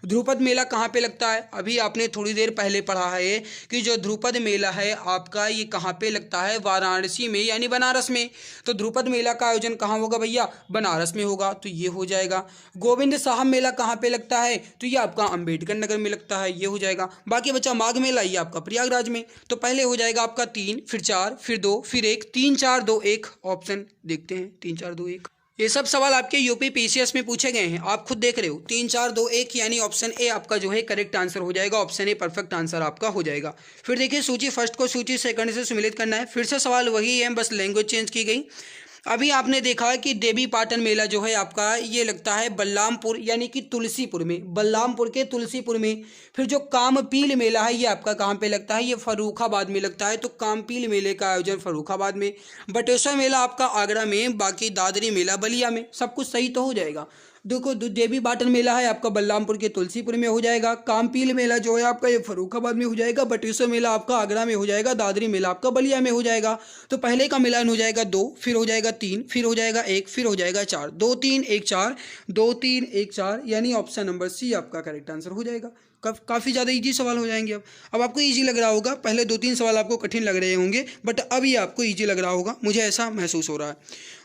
S1: ध्रुपद मेला कहाँ पे लगता है? अभी आपने थोड़ी देर पहले पढ़ा है कि जो ध्रुपद मेला है आपका ये कहाँ पे लगता है? वाराणसी में यानी बनारस में। तो ध्रुपद मेला का आयोजन कहाँ होगा भैया? बनारस में होगा, तो ये हो जाएगा। गोविंद साहब मेला कहाँ पे लगता है? तो ये आपका अंबेडकर नगर में लगता है, ये हो जाएगा। बाकी बचा माघ मेला, ये आपका प्रयागराज में। तो पहले हो जाएगा आपका 3, फिर 4, फिर 2, फिर 1, 3 4 2 1। ऑप्शन देखते हैं 3 4 2 1। ये सब सवाल आपके यूपी पीसीएस में पूछे गए हैं, आप खुद देख रहे हो। 3 4 2 1 यानी ऑप्शन ए आपका जो है करेक्ट आंसर हो जाएगा। ऑप्शन ए परफेक्ट आंसर आपका हो जाएगा। फिर देखिए सूची फर्स्ट को सूची सेकंड से सम्मिलित करना है। फिर से सवाल वही है, बस लैंग्वेज चेंज की गई। अभी आपने देखा कि देवी पाटन मेला जो है आपका ये लगता है बलरामपुर यानी कि तुलसीपुर में, बलरामपुर के तुलसीपुर में। फिर जो कामपील मेला है ये आपका कहाँ पे लगता है? ये फर्रुखाबाद में लगता है। तो कामपील मेले का आयोजन फर्रुखाबाद में। बटेश्वर मेला आपका आगरा में, बाकी दादरी मेला बलिया में। सब कुछ सही तो हो जाएगा। देखो देवी पाटन मेला है आपका बलरामपुर के तुलसीपुर में हो जाएगा। कामपील मेला जो है आपका ये फर्रुखाबाद में हो जाएगा। बटेश्वर मेला आपका आगरा में हो जाएगा। दादरी मेला आपका बलिया में हो जाएगा। तो पहले का मिलान हो जाएगा 2, फिर हो जाएगा 3, फिर हो जाएगा 1, फिर हो जाएगा 4। 2 3 1 4, 2 3 1 4 यानी ऑप्शन नंबर सी आपका करेक्ट आंसर हो जाएगा। काफ़ी ज़्यादा इजी सवाल हो जाएंगे। अब आपको इजी लग रहा होगा, पहले 2-3 सवाल आपको कठिन लग रहे होंगे, बट अब ये आपको इजी लग रहा होगा, मुझे ऐसा महसूस हो रहा है।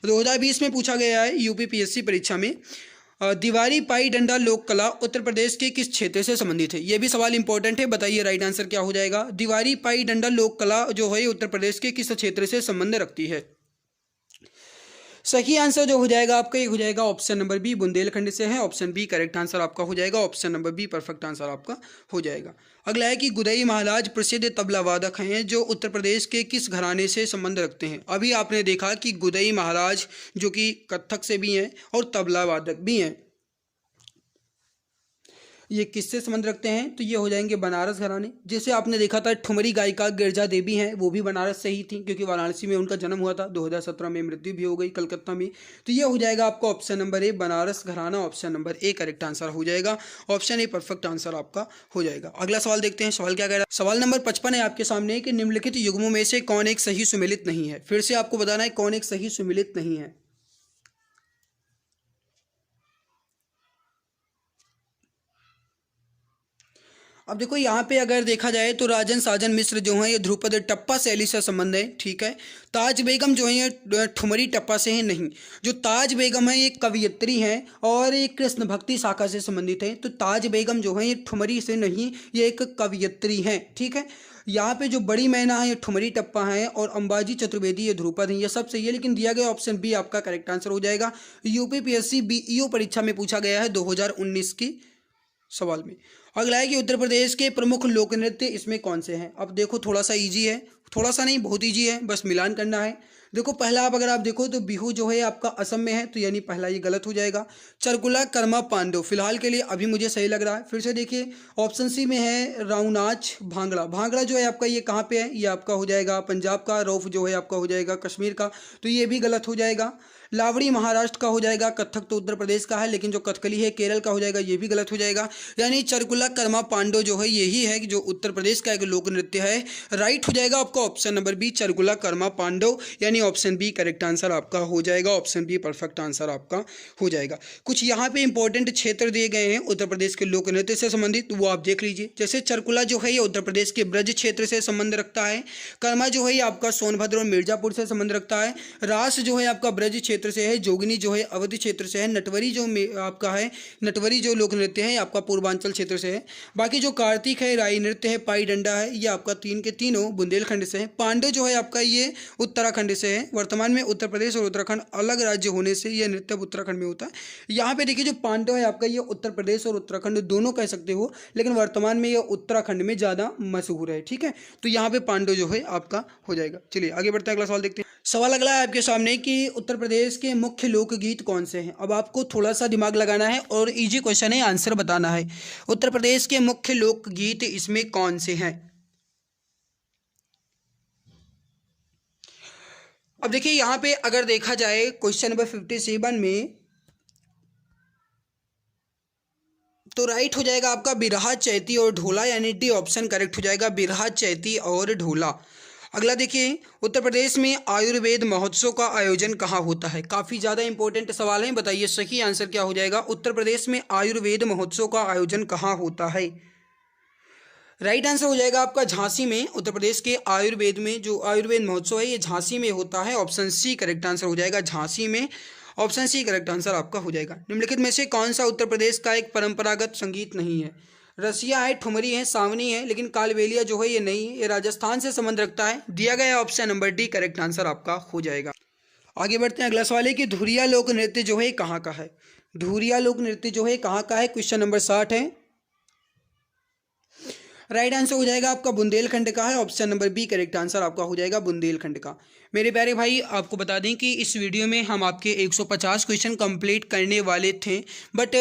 S1: 2020 में पूछा गया है यूपी पीएससी परीक्षा में, दीवारी पाई डंडा लोक कला उत्तर प्रदेश के किस क्षेत्र से संबंधित है? ये भी सवाल इंपॉर्टेंट है, बताइए राइट आंसर क्या हो जाएगा। दीवारी पाई डंडा लोक कला जो है उत्तर प्रदेश के किस क्षेत्र से संबंध रखती है? सही आंसर जो हो जाएगा आपका ये हो जाएगा ऑप्शन नंबर बी, बुंदेलखंड से है। ऑप्शन बी करेक्ट आंसर आपका हो जाएगा। Option number be perfect answer आपका हो जाएगा। अगला है कि गुदई महाराज प्रसिद्ध तबला वादक हैं जो उत्तर प्रदेश के किस घराने से संबंध रखते हैं? अभी आपने देखा कि गुदई महाराज जो कि कथक से भी हैं और तबला वादक भी हैं, ये किससे संबंध रखते हैं? तो ये हो जाएंगे बनारस घराने। जैसे आपने देखा था ठुमरी गायिका गिरजा देवी हैं, वो भी बनारस से ही थी, क्योंकि वाराणसी में उनका जन्म हुआ था। 2017 में मृत्यु भी हो गई कलकत्ता में। तो ये हो जाएगा आपका ऑप्शन नंबर ए, बनारस घराना। Option number A correct answer हो जाएगा। ऑप्शन ए परफेक्ट आंसर आपका हो जाएगा। अगला सवाल देखते हैं, सवाल क्या कह रहा है। सवाल नंबर 55 है आपके सामने कि निम्नलिखित युग्मों में से कौन एक सही सुमेलित नहीं है? फिर से आपको बताना है कौन एक सही सुमेलित नहीं है। अब देखो यहाँ पे अगर देखा जाए तो राजन साजन मिश्र जो हैं ये ध्रुपद टप्पा शैली से संबंध है, ठीक है। ताज बेगम जो है ये ठुमरी टप्पा से है नहीं। जो ताज बेगम है ये कवयित्री हैं और ये कृष्ण भक्ति शाखा से संबंधित है। तो ताज बेगम जो है ये ठुमरी से नहीं, ये एक कवयित्री हैं, ठीक है। यहाँ पे जो बड़ी मैना है ये ठुमरी टप्पा है और अंबाजी चतुर्वेदी ये ध्रुपद है। ये सब सही है, लेकिन दिया गया ऑप्शन बी आपका करेक्ट आंसर हो जाएगा। यूपी पीएससी बीईओ परीक्षा में पूछा गया है 2019 की सवाल में। अगला है कि उत्तर प्रदेश के प्रमुख लोक नृत्य इसमें कौन से हैं? अब देखो थोड़ा सा इजी है, थोड़ा सा नहीं बहुत इजी है, बस मिलान करना है। देखो पहला आप अगर आप देखो तो बिहू जो है आपका असम में है, तो यानी पहला ये गलत हो जाएगा। चरकुला कर्मा पांडव फिलहाल के लिए अभी मुझे सही लग रहा है। फिर से देखिए ऑप्शन सी में है राउनाच भांगड़ा। भांगड़ा जो है आपका ये कहाँ पे है? ये आपका हो जाएगा पंजाब का। रौफ जो है आपका हो जाएगा कश्मीर का, तो ये भी गलत हो जाएगा। लावड़ी महाराष्ट्र का हो जाएगा। कथक तो उत्तर प्रदेश का है, लेकिन जो कथकली है केरल का हो जाएगा, ये भी गलत हो जाएगा। यानी चरकुला कर्मा पांडव जो है यही है कि जो उत्तर प्रदेश का एक लोक नृत्य है। राइट हो जाएगा आपका option number B, Charkula Karma Pandav, यानी ऑप्शन बी करेक्ट आंसर आपका हो जाएगा। ऑप्शन बी परफेक्ट आंसर आपका हो जाएगा। कुछ यहाँ पे इंपॉर्टेंट क्षेत्र दिए गए हैं उत्तर प्रदेश के लोक नृत्य से संबंधित, वो आप देख लीजिए। जैसे चरकुला जो है ये उत्तर प्रदेश के ब्रज क्षेत्र से संबंध रखता है। कर्मा जो है ये आपका सोनभद्र और मिर्जापुर से संबंध रखता है। रास जो है आपका ब्रज क्षेत्र से है। जोगिनी जो है अवधि क्षेत्र से है। नटवरी जो आपका है, नटवरी जो लोक नृत्य है आपका पूर्वांचल क्षेत्र से है। बाकी जो कार्तिक है, राई नृत्य है, पाई डंडा है, ये आपका 3 के तीनों बुंदेलखंड से है। पांडव जो है आपका ये उत्तराखंड से है। वर्तमान में उत्तर प्रदेश और उत्तराखंड अलग राज्य होने से यह नृत्य उत्तराखंड में होता है। यहाँ पे देखिए जो पांडव है आपका ये उत्तर प्रदेश और उत्तराखंड दोनों कह सकते हो, लेकिन वर्तमान में यह उत्तराखंड में ज़्यादा मशहूर है। ठीक है, तो यहाँ पे पांडव जो है आपका हो जाएगा। चलिए आगे बढ़ते हैं, अगला सवाल देखते हैं। सवाल अगला है आपके सामने कि उत्तर प्रदेश के मुख्य लोकगीत कौन से हैं। अब आपको थोड़ा सा दिमाग लगाना है और इजी क्वेश्चन है, आंसर बताना है। उत्तर प्रदेश के मुख्य लोकगीत इसमें कौन से हैं। अब देखिए यहाँ पे अगर देखा जाए क्वेश्चन नंबर 57 में, तो राइट हो जाएगा आपका बिरहा, चैती और ढोला, यानी डी ऑप्शन करेक्ट हो जाएगा, बिरहा, चैती और ढोला। अगला देखिए, उत्तर प्रदेश में आयुर्वेद महोत्सव का आयोजन कहाँ होता है। काफ़ी ज़्यादा इंपॉर्टेंट सवाल है, बताइए सही आंसर क्या हो जाएगा। उत्तर प्रदेश में आयुर्वेद महोत्सव का आयोजन कहाँ होता है। राइट आंसर हो जाएगा आपका झांसी में। उत्तर प्रदेश के आयुर्वेद में जो आयुर्वेद महोत्सव है ये झांसी में होता है। ऑप्शन सी करेक्ट आंसर हो जाएगा, झांसी में। ऑप्शन सी करेक्ट आंसर आपका हो जाएगा। निम्नलिखित में से कौन सा उत्तर प्रदेश का एक परंपरागत संगीत नहीं है। रसिया है, ठुमरी है, सावनी है, लेकिन कालबेलिया जो है ये नहीं है, ये राजस्थान से संबंध रखता है। दिया गया option number D correct answer आपका हो जाएगा। आगे बढ़ते हैं, अगला सवाल है कि धुरिया लोक नृत्य जो है कहाँ का है। धुरिया लोक नृत्य जो है कहाँ का है, क्वेश्चन नंबर 60 है। राइट आंसर हो जाएगा आपका बुंदेलखंड का है। Option number B correct answer आपका हो जाएगा, बुंदेलखंड का। मेरे प्यारे भाई आपको बता दें कि इस वीडियो में हम आपके 150 क्वेश्चन कंप्लीट करने वाले थे, बट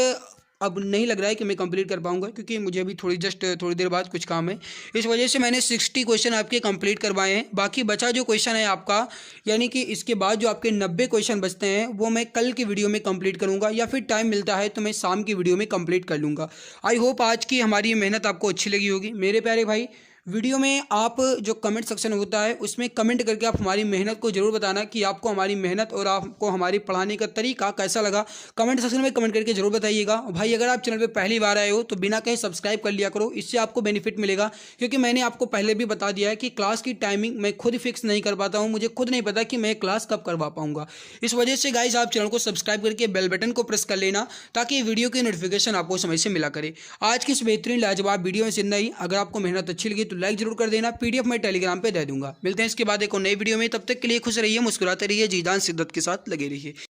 S1: अब नहीं लग रहा है कि मैं कंप्लीट कर पाऊंगा, क्योंकि मुझे अभी थोड़ी देर बाद कुछ काम है। इस वजह से मैंने 60 क्वेश्चन आपके कंप्लीट करवाए हैं। बाकी बचा जो क्वेश्चन है आपका, यानी कि इसके बाद जो आपके 90 क्वेश्चन बचते हैं वो मैं कल की वीडियो में कंप्लीट करूंगा, या फिर टाइम मिलता है तो मैं शाम की वीडियो में कंप्लीट कर लूँगा। आई होप आज की हमारी मेहनत आपको अच्छी लगी होगी। मेरे प्यारे भाई, वीडियो में आप जो कमेंट सेक्शन होता है उसमें कमेंट करके आप हमारी मेहनत को जरूर बताना कि आपको हमारी मेहनत और आपको हमारी पढ़ाने का तरीका कैसा लगा। कमेंट सेक्शन में कमेंट करके जरूर बताइएगा। भाई अगर आप चैनल पे पहली बार आए हो तो बिना कहीं सब्सक्राइब कर लिया करो, इससे आपको बेनिफिट मिलेगा। क्योंकि मैंने आपको पहले भी बता दिया है कि क्लास की टाइमिंग मैं खुद फिक्स नहीं कर पाता हूँ, मुझे खुद नहीं पता कि मैं क्लास कब करवा पाऊंगा। इस वजह से गाइज आप चैनल को सब्सक्राइब करके बेल बटन को प्रेस कर लेना, ताकि वीडियो की नोटिफिकेशन आपको समय से मिला करे। आज की इस बेहतरीन लाजवाब वीडियो में इतना ही। अगर आपको मेहनत अच्छी लगी तो लाइक जरूर कर देना। पीडीएफ मैं टेलीग्राम पे दे दूंगा। मिलते हैं इसके बाद एक और नई वीडियो में, तब तक के लिए खुश रहिए, मुस्कुराते रहिए, जी जान शिद्दत के साथ लगे रहिए।